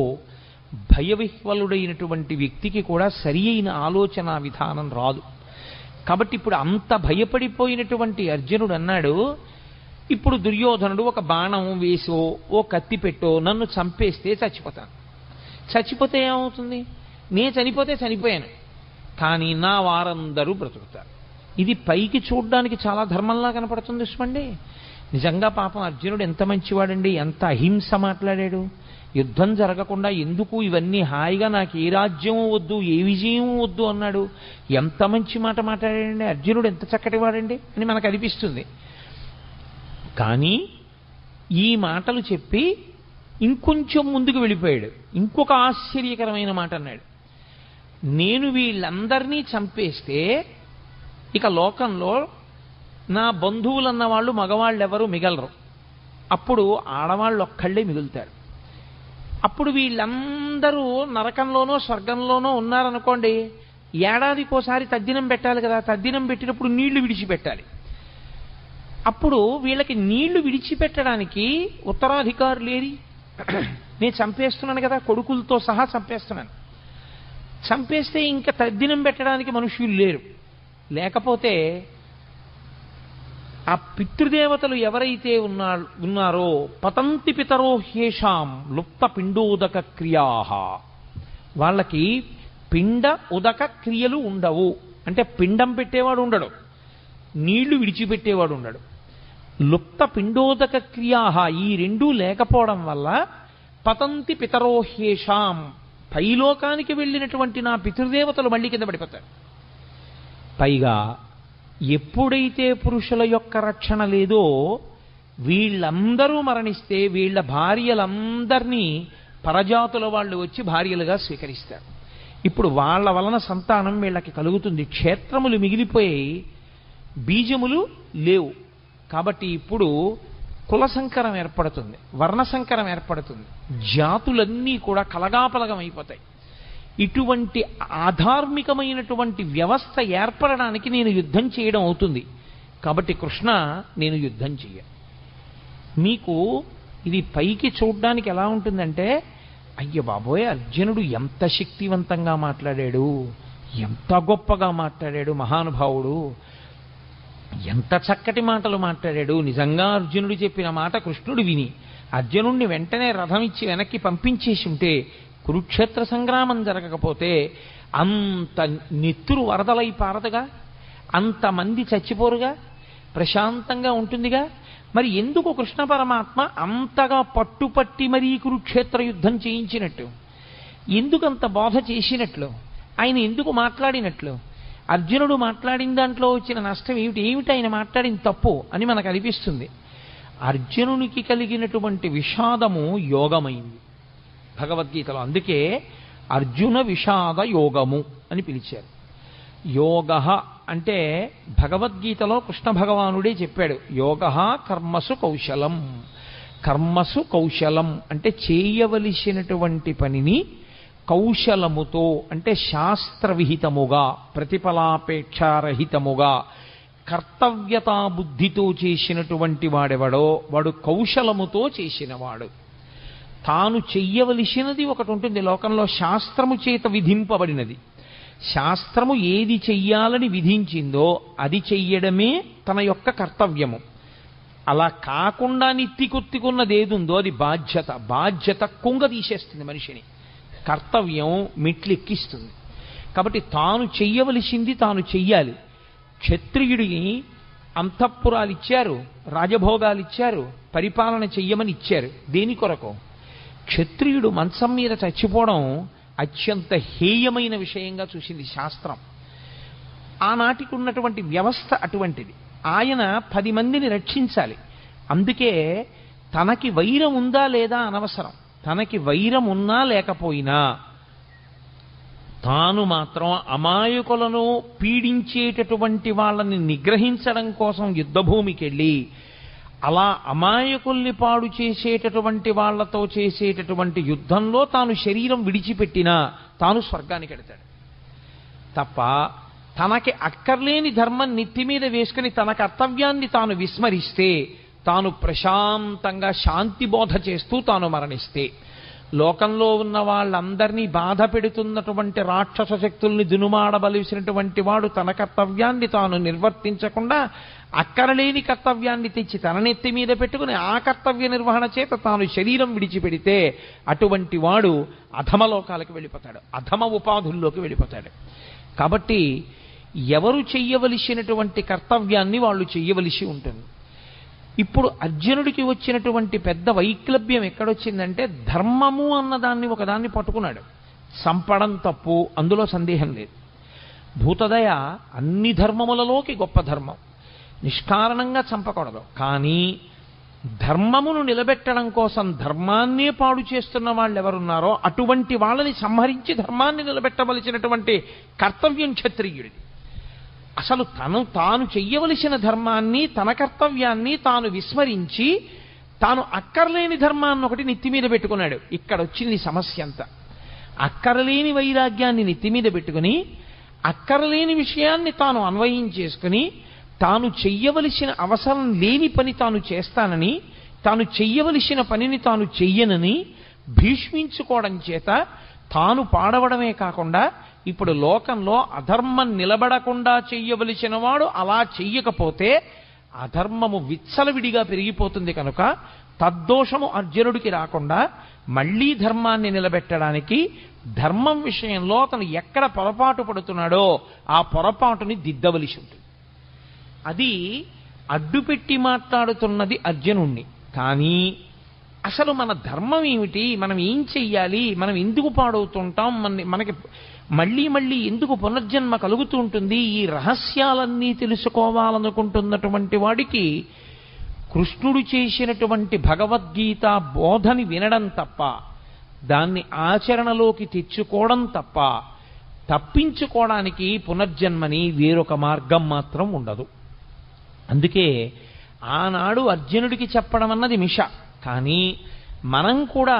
భయవిహ్వలుడైనటువంటి వ్యక్తికి కూడా సరి అయిన ఆలోచన విధానం రాదు. కాబట్టి ఇప్పుడు అంత భయపడిపోయినటువంటి అర్జునుడు అన్నాడు, ఇప్పుడు దుర్యోధనుడు ఒక బాణం వేసో ఓ కత్తి పెట్టో నన్ను చంపేస్తే చచ్చిపోతాను. చచ్చిపోతే ఏమవుతుంది? నేను చనిపోతే చనిపోయాను, కానీ నా వారందరూ బ్రతుకుతారు. ఇది పైకి చూడ్డానికి చాలా ధర్మంలా కనపడుతుంది చూసుకోండి. నిజంగా పాపం అర్జునుడు ఎంత మంచివాడండి, ఎంత అహింస మాట్లాడాడు. యుద్ధం జరగకుండా ఎందుకు ఇవన్నీ హాయిగా నాకు ఏ రాజ్యము వద్దు, ఏ విజయము వద్దు అన్నాడు. ఎంత మంచి మాట మాట్లాడాడండి అర్జునుడు, ఎంత చక్కటి వాడండి అని మనకు అనిపిస్తుంది. కానీ ఈ మాటలు చెప్పి ఇంకొంచెం ముందుకు వెళ్ళిపోయాడు. ఇంకొక ఆశ్చర్యకరమైన మాట అన్నాడు, నేను వీళ్ళందరినీ చంపేస్తే ఇక లోకంలో నా బంధువులన్న వాళ్ళు మగవాళ్ళు ఎవరు మిగలరు, అప్పుడు ఆడవాళ్ళు ఒక్కళ్ళే మిగులుతారు. అప్పుడు వీళ్ళందరూ నరకంలోనో స్వర్గంలోనో ఉన్నారనుకోండి, ఏడాదికోసారి తద్దినం పెట్టాలి కదా, తద్దినం పెట్టినప్పుడు నీళ్లు విడిచిపెట్టాలి. అప్పుడు వీళ్ళకి నీళ్లు విడిచిపెట్టడానికి ఉత్తరాధికారులేరి, నేను చంపేస్తున్నాను కదా, కొడుకులతో సహా చంపేస్తున్నాను. చంపేస్తే ఇంకా తద్దినం పెట్టడానికి మనుషులు లేరు. లేకపోతే ఆ పితృదేవతలు ఎవరైతే ఉన్నారో పతంతి పితరో హ్యేషాం లుప్త పిండోదక క్రియా, వాళ్ళకి పిండ ఉదక క్రియలు ఉండవు. అంటే పిండం పెట్టేవాడు ఉండడు, నీళ్లు విడిచిపెట్టేవాడు ఉండడు. లుప్త పిండోదక క్రియా, ఈ రెండూ లేకపోవడం వల్ల పతంతి పితరో హ్యేషాం, పైలోకానికి వెళ్ళినటువంటి నా పితృదేవతలు మళ్ళీ కింద పడిపోతారు. పైగా ఎప్పుడైతే పురుషుల యొక్క రక్షణ లేదో వీళ్ళందరూ మరణిస్తే వీళ్ళ భార్యలందరినీ పరజాతుల వాళ్ళు వచ్చి భార్యలుగా స్వీకరిస్తారు. ఇప్పుడు వాళ్ళ వలన సంతానం వీళ్ళకి కలుగుతుంది. క్షేత్రములు మిగిలిపోయి బీజములు లేవు. కాబట్టి ఇప్పుడు కుల సంకరం ఏర్పడుతుంది, వర్ణ సంకరం ఏర్పడుతుంది, జాతులన్నీ కూడా కలగాపలగం అయిపోతాయి. ఇటువంటి ఆధార్మికమైనటువంటి వ్యవస్థ ఏర్పడడానికి నేను యుద్ధం చేయడం అవుతుంది. కాబట్టి కృష్ణ, నేను యుద్ధం చెయ్య. మీకు ఇది పైకి చూడ్డానికి ఎలా ఉంటుందంటే, అయ్య బాబోయ్, అర్జునుడు ఎంత శక్తివంతంగా మాట్లాడాడు, ఎంత గొప్పగా మాట్లాడాడు మహానుభావుడు, ఎంత చక్కటి మాటలు మాట్లాడాడు. నిజంగా అర్జునుడు చెప్పిన మాట కృష్ణుడు విని అర్జునుడిని వెంటనే రథం ఇచ్చి వెనక్కి పంపించేసి ఉంటే, కురుక్షేత్ర సంగ్రామం జరగకపోతే అంత నెత్తురు వరదలై పారదుగా, అంతమంది చచ్చిపోరుగా, ప్రశాంతంగా ఉంటుందిగా. మరి ఎందుకు కృష్ణ పరమాత్మ అంతగా పట్టుపట్టి మరీ కురుక్షేత్ర యుద్ధం చేయించినట్టు, ఎందుకంత బోధ చేసినట్లు, ఆయన ఎందుకు మాట్లాడినట్లు? అర్జునుడు మాట్లాడిన దాంట్లో వచ్చిన నష్టం ఏమిటి ఆయన మాట్లాడిన తప్పు అని మనకు అనిపిస్తుంది. అర్జునునికి కలిగినటువంటి విషాదము యోగమైంది భగవద్గీతలో. అందుకే అర్జున విషాద యోగము అని పిలిచారు. యోగ అంటే భగవద్గీతలో కృష్ణ భగవానుడే చెప్పాడు, యోగ కర్మసు కౌశలం. కర్మసు కౌశలం అంటే చేయవలసినటువంటి పనిని కౌశలముతో, అంటే శాస్త్రవిహితముగా, ప్రతిఫలాపేక్షారహితముగా, కర్తవ్యతా బుద్ధితో చేసినటువంటి వాడెవడో వాడు కౌశలముతో చేసినవాడు. తాను చెయ్యవలసినది ఒకటి ఉంటుంది లోకంలో, శాస్త్రము చేత విధింపబడినది. శాస్త్రము ఏది చెయ్యాలని విధించిందో అది చెయ్యడమే తన యొక్క కర్తవ్యము. అలా కాకుండా నిత్తికొత్తికున్నది ఏదుందో అది బాధ్యత. బాధ్యత కుంగ తీసేస్తుంది మనిషిని, కర్తవ్యం మెట్లెక్కిస్తుంది. కాబట్టి తాను చెయ్యవలసింది తాను చెయ్యాలి. క్షత్రియుడిని అంతఃపురాలు ఇచ్చారు, రాజభోగాలు ఇచ్చారు, పరిపాలన చెయ్యమని ఇచ్చారు. దేని కొరకు? క్షత్రియుడు మంచం మీద చచ్చిపోవడం అత్యంత హేయమైన విషయంగా చూసింది శాస్త్రం. ఆనాటికి ఉన్నటువంటి వ్యవస్థ అటువంటిది. ఆయన 10 మందిని రక్షించాలి. అందుకే తనకి వైరం ఉందా లేదా అనవసరం, తనకి వైరం ఉన్నా లేకపోయినా తాను మాత్రం అమాయకులను పీడించేటటువంటి వాళ్ళని నిగ్రహించడం కోసం యుద్ధభూమికి వెళ్ళి అలా అమాయకుల్ని పాడు చేసేటటువంటి వాళ్లతో చేసేటటువంటి యుద్ధంలో తాను శరీరం విడిచిపెట్టినా తాను స్వర్గానికి వెడతాడు తప్ప, తనకి అక్కర్లేని ధర్మం నెత్తి మీద వేసుకుని తన కర్తవ్యాన్ని తాను విస్మరిస్తే, తాను ప్రశాంతంగా శాంతి బోధ చేస్తూ తాను మరణిస్తే, లోకంలో ఉన్న వాళ్ళందరినీ బాధ పెడుతున్నటువంటి రాక్షస శక్తుల్ని దునుమాడవలసినటువంటి వాడు తన కర్తవ్యాన్ని తాను నిర్వర్తించకుండా అక్కరలేని కర్తవ్యాన్ని తెచ్చి తన నెత్తి మీద పెట్టుకుని ఆ కర్తవ్య నిర్వహణ చేత తాను శరీరం విడిచిపెడితే అటువంటి వాడు అధమలోకాలకు వెళ్ళిపోతాడు, అధమ ఉపాధుల్లోకి వెళ్ళిపోతాడు. కాబట్టి ఎవరు చెయ్యవలసినటువంటి కర్తవ్యాన్ని వాళ్ళు చెయ్యవలసి ఉంటుంది. ఇప్పుడు అర్జునుడికి వచ్చినటువంటి పెద్ద వైక్లభ్యం ఎక్కడొచ్చిందంటే, ధర్మము అన్నదాన్ని ఒకదాన్ని పట్టుకున్నాడు. చంపడం తప్పు, అందులో సందేహం లేదు. భూతదయ అన్ని ధర్మములలోకి గొప్ప ధర్మం, నిష్కారణంగా చంపకూడదు. కానీ ధర్మమును నిలబెట్టడం కోసం ధర్మాన్నే పాడు చేస్తున్న వాళ్ళు ఎవరున్నారో అటువంటి వాళ్ళని సంహరించి ధర్మాన్ని నిలబెట్టవలసినటువంటి కర్తవ్యం క్షత్రియుడిది. అసలు తాను చెయ్యవలసిన ధర్మాన్ని, తన కర్తవ్యాన్ని తాను విస్మరించి తాను అక్కర్లేని ధర్మాన్ని ఒకటి నెత్తి మీద పెట్టుకున్నాడు. ఇక్కడ వచ్చింది సమస్య అంతా. అక్కరలేని వైరాగ్యాన్ని నెత్తి మీద పెట్టుకుని అక్కరలేని విషయాన్ని తాను అన్వయం చేసుకుని తాను చెయ్యవలసిన అవసరం లేని పని తాను చేస్తానని, తాను చెయ్యవలసిన పనిని తాను చెయ్యనని భీష్మించుకోవడం చేత తాను పాడవడమే కాకుండా ఇప్పుడు లోకంలో అధర్మం నిలబడకుండా చెయ్యవలసిన వాడు అలా చెయ్యకపోతే అధర్మము విచ్చలవిడిగా పెరిగిపోతుంది. కనుక తద్దోషము అర్జునుడికి రాకుండా మళ్లీ ధర్మాన్ని నిలబెట్టడానికి ధర్మం విషయంలో అతను ఎక్కడ పొరపాటు పడుతున్నాడో ఆ పొరపాటుని దిద్దవలసి ఉంటుంది. అది అడ్డుపెట్టి మాట్లాడుతున్నది అర్జునుణ్ణి. కానీ అసలు మన ధర్మం ఏమిటి, మనం ఏం చెయ్యాలి, మనం ఎందుకు పాడవుతుంటాం, మనకి మళ్ళీ మళ్ళీ ఎందుకు పునర్జన్మ కలుగుతూ ఉంటుంది, ఈ రహస్యాలన్నీ తెలుసుకోవాలనుకుంటున్నటువంటి వాడికి కృష్ణుడు చేసినటువంటి భగవద్గీత బోధని వినడం తప్ప, దాన్ని ఆచరణలోకి తెచ్చుకోవడం తప్ప తప్పించుకోవడానికి పునర్జన్మని వేరొక మార్గం మాత్రం ఉండదు. అందుకే ఆనాడు అర్జునుడికి చెప్పడం అన్నది మిష. కానీ మనం కూడా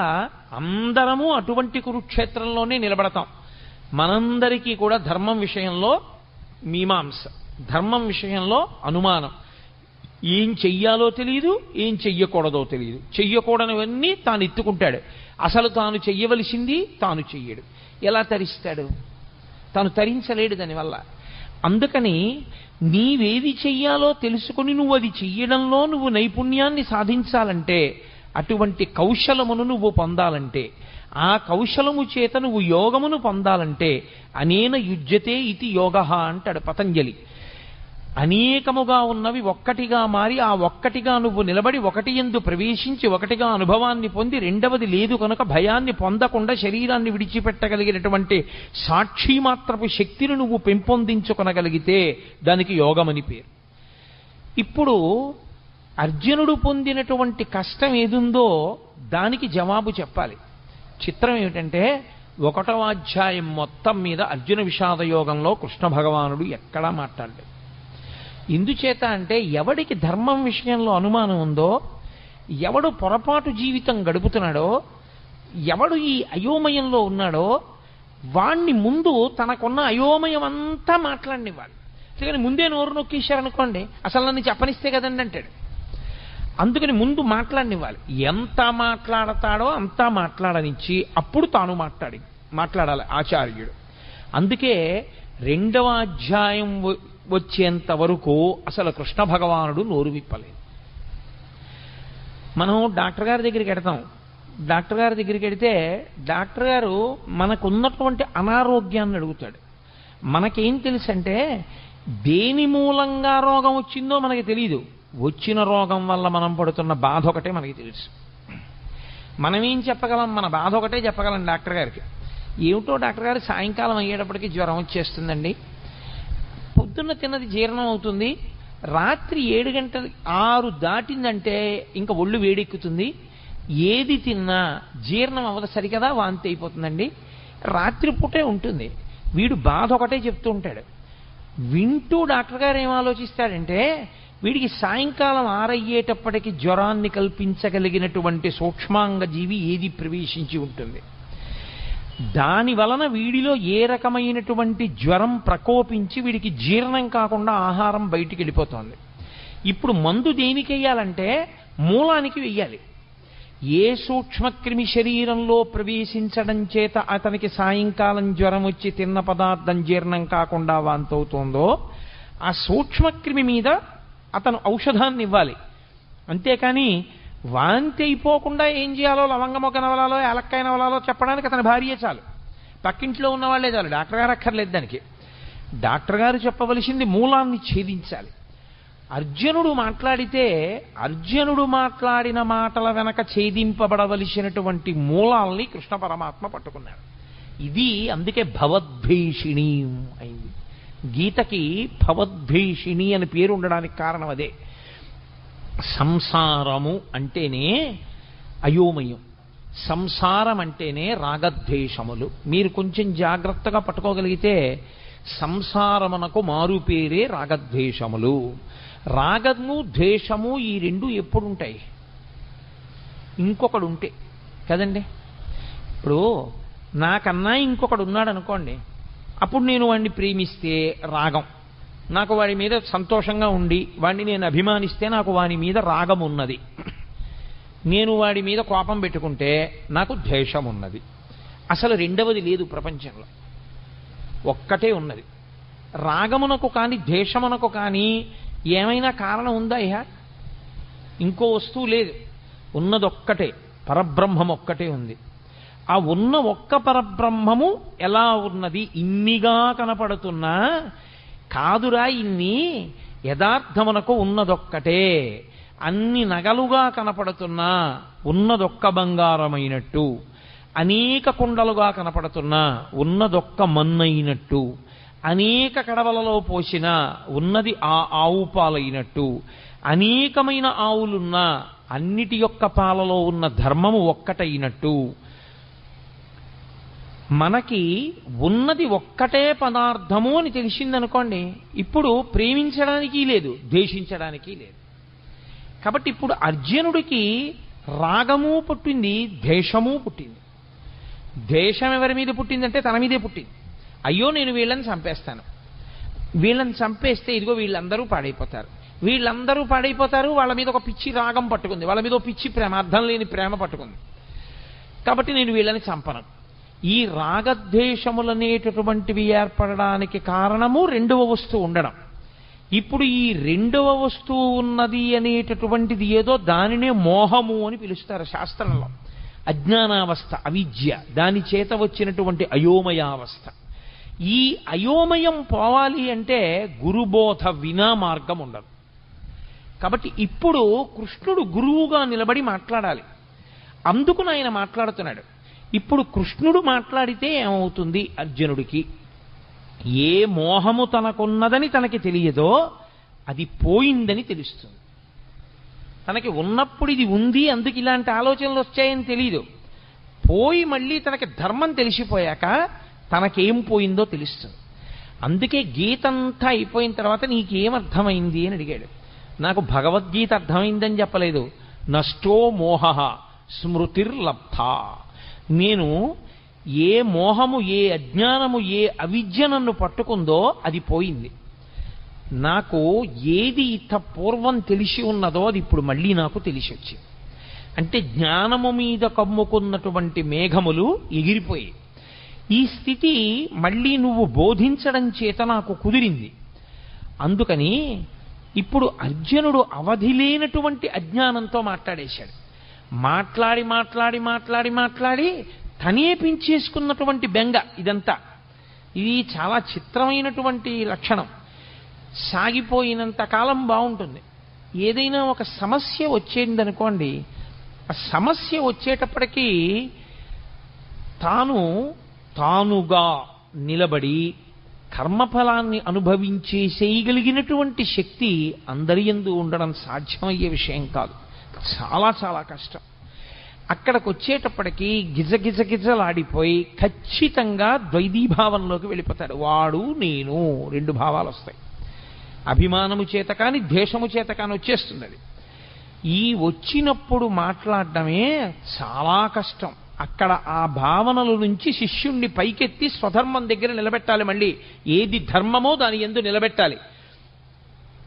అందరము అటువంటి కురుక్షేత్రంలోనే నిలబడతాం. మనందరికీ కూడా ధర్మం విషయంలో మీమాంస, ధర్మం విషయంలో అనుమానం. ఏం చెయ్యాలో తెలియదు, ఏం చెయ్యకూడదో తెలియదు. చెయ్యకూడనివన్నీ తాను ఎత్తుకుంటాడు. అసలు తాను చెయ్యవలసింది తాను చెయ్యడు. ఎలా తరిస్తాడు? తాను తరించలేడు దానివల్ల. అందుకని నీవేది చెయ్యాలో తెలుసుకుని నువ్వు అది చెయ్యడంలో నువ్వు నైపుణ్యాన్ని సాధించాలంటే, అటువంటి కౌశలమును నువ్వు పొందాలంటే, ఆ కౌశలము చేత నువ్వు యోగమును పొందాలంటే అనేన యుజ్యతే ఇది యోగః అంటాడు పతంజలి. అనేకముగా ఉన్నవి ఒక్కటిగా మారి ఆ ఒక్కటిగా నువ్వు నిలబడి ఒకటి యందు ప్రవేశించి ఒకటిగా అనుభవాన్ని పొంది రెండవది లేదు కనుక భయాన్ని పొందకుండా శరీరాన్ని విడిచిపెట్టగలిగినటువంటి సాక్షిమాత్రపు శక్తిని నువ్వు పెంపొందించుకొనగలిగితే దానికి యోగమని పేరు. ఇప్పుడు అర్జునుడు పొందినటువంటి కష్టం ఏదుందో దానికి జవాబు చెప్పాలి. చిత్రం ఏమిటంటే 1వ అధ్యాయం మొత్తం మీద అర్జున విషాద యోగంలో కృష్ణ భగవానుడు ఎక్కడా మాట్లాడలేదు. ఎందుచేత అంటే ఎవడికి ధర్మం విషయంలో అనుమానం ఉందో, ఎవడు పొరపాటు జీవితం గడుపుతున్నాడో, ఎవడు ఈ అయోమయంలో ఉన్నాడో వాణ్ణి ముందు తనకున్న అయోమయం అంతా మాట్లాడినివ్వాలి. అందుకని ముందే నోరు నొక్కేశారనుకోండి, అసలు నన్ను చెప్పనిస్తే కదండి అంటాడు. అందుకని ముందు మాట్లాడనివ్వాలి. ఎంత మాట్లాడతాడో అంతా మాట్లాడనిచ్చి అప్పుడు తాను మాట్లాడాలి ఆచార్యుడు. అందుకే 2వ అధ్యాయం వచ్చేంత వరకు అసలు కృష్ణ భగవానుడు నోరు విప్పలేదు. మనం డాక్టర్ గారి దగ్గరికి వెడతాం. డాక్టర్ గారి దగ్గరికి వెడితే డాక్టర్ గారు మనకున్నటువంటి అనారోగ్యాన్ని అడుగుతాడు. మనకేం తెలుసు అంటే దేని మూలంగా రోగం వచ్చిందో మనకి తెలియదు. వచ్చిన రోగం వల్ల మనం పడుతున్న బాధ ఒకటే మనకి తెలుసు. మనమేం చెప్పగలం? మన బాధ ఒకటే చెప్పగలం డాక్టర్ గారికి. ఏమిటో డాక్టర్ గారు సాయంకాలం అయ్యేటప్పటికి జ్వరం వచ్చేస్తుందండి, పొద్దున్న తిన్నది జీర్ణం అవుతుంది, రాత్రి 7 గంటలు 6 దాటిందంటే ఇంకా ఒళ్ళు వేడెక్కుతుంది, ఏది తిన్నా జీర్ణం అవ్వదు, సరికదా వాంతి అయిపోతుందండి, రాత్రిపూటే ఉంటుంది. వీడు బాధ ఒకటే చెప్తూ ఉంటాడు. వింటూ డాక్టర్ గారు ఏం ఆలోచిస్తాడంటే వీడికి సాయంకాలం 6 అయ్యేటప్పటికి జ్వరాన్ని కల్పించగలిగినటువంటి సూక్ష్మాంగ జీవి ఏది ప్రవేశించి ఉంటుంది, దాని వలన వీడిలో ఏ రకమైనటువంటి జ్వరం ప్రకోపించి వీడికి జీర్ణం కాకుండా ఆహారం బయటికి వెళ్ళిపోతుంది. ఇప్పుడు మందు దేనికి వెయ్యాలంటే మూలానికి వెయ్యాలి. ఏ సూక్ష్మక్రిమి శరీరంలో ప్రవేశించడం చేత అతనికి సాయంకాలం జ్వరం వచ్చి తిన్న పదార్థం జీర్ణం కాకుండా వాంతవుతోందో ఆ సూక్ష్మక్రిమి మీద అతను ఔషధాన్ని ఇవ్వాలి. అంతేకాని వాంతి అయిపోకుండా ఏం చేయాలో లవంగమొగ్గ నవలాలో ఏలక్కాయ నవలాలో చెప్పడానికి అతని భార్య చాలు, పక్కింట్లో ఉన్నవాళ్లే చాలు, డాక్టర్ గారు అక్కర్లేదు దానికి. డాక్టర్ గారు చెప్పవలసింది మూలాన్ని ఛేదించాలి. అర్జునుడు మాట్లాడితే అర్జునుడు మాట్లాడిన మాటల వెనక ఛేదింపబడవలసినటువంటి మూలాల్ని కృష్ణ పరమాత్మ పట్టుకున్నాడు. ఇది అందుకే భవద్భీషిణి అయింది. గీతకి భవద్భీషిణి అని పేరు ఉండడానికి కారణం అదే. సంసారము అంటేనే అయోమయం, సంసారం అంటేనే రాగద్వేషములు. మీరు కొంచెం జాగ్రత్తగా పట్టుకోగలిగితే సంసారమునకు మారు పేరే రాగద్వేషములు. రాగము ద్వేషము ఈ రెండు ఎప్పుడుంటాయి? ఇంకొకడు ఉంటే కదండి. ఇప్పుడు నాకన్నా ఇంకొకడు ఉన్నాడు అనుకోండి, అప్పుడు నేను వాడిని ప్రేమిస్తే రాగం, నాకు వాడి మీద సంతోషంగా ఉండి వాడిని నేను అభిమానిస్తే నాకు వాడి మీద రాగం ఉన్నది. నేను వాడి మీద కోపం పెట్టుకుంటే నాకు ద్వేషం ఉన్నది. అసలు రెండవది లేదు ప్రపంచంలో, ఒక్కటే ఉన్నది. రాగమునకు కానీ ద్వేషమునకు కానీ ఏమైనా కారణం ఉందా? ఇంకో వస్తువు లేదు, ఉన్నదొక్కటే, పరబ్రహ్మం ఒక్కటే ఉంది. ఆ ఉన్న ఒక్క పరబ్రహ్మము ఎలా ఉన్నది? ఇన్నిగా కనపడుతున్నా కాదురా, ఇన్ని యథార్థమునకు ఉన్నదొక్కటే. అన్ని నగలుగా కనపడుతున్నా ఉన్నదొక్క బంగారమైనట్టు, అనేక కుండలుగా కనపడుతున్నా ఉన్నదొక్క మన్నైనట్టు, అనేక కడవలలో పోసిన ఉన్నది ఆ ఆవు పాలైనట్టు, అనేకమైన ఆవులున్నా అన్నిటి యొక్క పాలలో ఉన్న ధర్మము ఒక్కటైనట్టు, మనకి ఉన్నది ఒక్కటే పదార్థము అని తెలిసిందనుకోండి, ఇప్పుడు ప్రేమించడానికి లేదు, ద్వేషించడానికి లేదు. కాబట్టి ఇప్పుడు అర్జునుడికి రాగము పుట్టింది, ద్వేషము పుట్టింది. ద్వేషం ఎవరి మీద పుట్టిందంటే తన మీదే పుట్టింది. అయ్యో నేను వీళ్ళని చంపేస్తాను, వీళ్ళని చంపేస్తే ఇదిగో వీళ్ళందరూ పాడైపోతారు, వీళ్ళందరూ పాడైపోతారు, వాళ్ళ మీద ఒక పిచ్చి రాగం పట్టుకుంది, వాళ్ళ మీద ఒక పిచ్చి ప్రేమ, అర్థం లేని ప్రేమ పట్టుకుంది, కాబట్టి నేను వీళ్ళని చంపను. ఈ రాగద్వేషములనేటటువంటివి ఏర్పడడానికి కారణము రెండవ వస్తువు ఉండడం. ఇప్పుడు ఈ రెండవ వస్తువు ఉన్నది అనేటటువంటిది ఏదో, దానినే మోహము అని పిలుస్తారు శాస్త్రంలో. అజ్ఞానావస్థ, అవిద్య, దాని చేత వచ్చినటువంటి అయోమయావస్థ. ఈ అయోమయం పోవాలి అంటే గురుబోధ వినా మార్గం ఉండదు. కాబట్టి ఇప్పుడు కృష్ణుడు గురువుగా నిలబడి మాట్లాడాలి. అందుకు ఆయన మాట్లాడుతున్నాడు. ఇప్పుడు కృష్ణుడు మాట్లాడితే ఏమవుతుంది? అర్జునుడికి ఏ మోహము తనకున్నదని తనకి తెలియదో అది పోయిందని తెలుస్తుంది. తనకి ఉన్నప్పుడు ఇది ఉంది, అందుకు ఇలాంటి ఆలోచనలు వచ్చాయని తెలియదు. పోయి మళ్ళీ తనకి ధర్మం తెలిసిపోయాక తనకేం పోయిందో తెలుస్తుంది. అందుకే గీతంతా అయిపోయిన తర్వాత నీకేమర్థమైంది అని అడిగాడు. నాకు భగవద్గీత అర్థమైందని చెప్పలేదు. నష్టో మోహ స్మృతిర్లబ్ధ. నేను ఏ మోహము, ఏ అజ్ఞానము, ఏ అవిద్య నన్ను పట్టుకుందో అది పోయింది. నాకు ఏది ఇంత పూర్వం తెలిసి ఉన్నదో అది ఇప్పుడు మళ్ళీ నాకు తెలిసి వచ్చింది. అంటే జ్ఞానము మీద కమ్ముకున్నటువంటి మేఘములు ఎగిరిపోయి ఈ స్థితి మళ్ళీ నువ్వు బోధించడం చేత నాకు కుదిరింది. అందుకని ఇప్పుడు అర్జునుడు అవధి లేనటువంటి అజ్ఞానంతో మాట్లాడేశాడు. మాట్లాడి మాట్లాడి మాట్లాడి మాట్లాడి తనే పెంచేసుకున్నటువంటి బెంగ ఇదంతా. ఇది చాలా చిత్రమైనటువంటి లక్షణం. సాగిపోయినంత కాలం బాగుంటుంది. ఏదైనా ఒక సమస్య వచ్చేందనుకోండి, ఆ సమస్య వచ్చేటప్పటికీ తానుగా నిలబడి కర్మఫలాన్ని అనుభవించేసేయగలిగినటువంటి శక్తి అందరి యందు ఉండడం సాధ్యమయ్యే విషయం కాదు. చాలా చాలా కష్టం. అక్కడికి వచ్చేటప్పటికీ గిజగిజగిజలాడిపోయి ఖచ్చితంగా ద్వైతీభావంలోకి వెళ్ళిపోతాడు. వాడు నేను రెండు భావాలు వస్తాయి. అభిమానము చేత కానీ ద్వేషము చేత కానీ వచ్చేస్తుంది అది. ఈ వచ్చినప్పుడు మాట్లాడటమే చాలా కష్టం. అక్కడ ఆ భావనల నుంచి శిష్యుణ్ణి పైకెత్తి స్వధర్మం దగ్గర నిలబెట్టాలి. మళ్ళీ ఏది ధర్మమో దాని యందు నిలబెట్టాలి.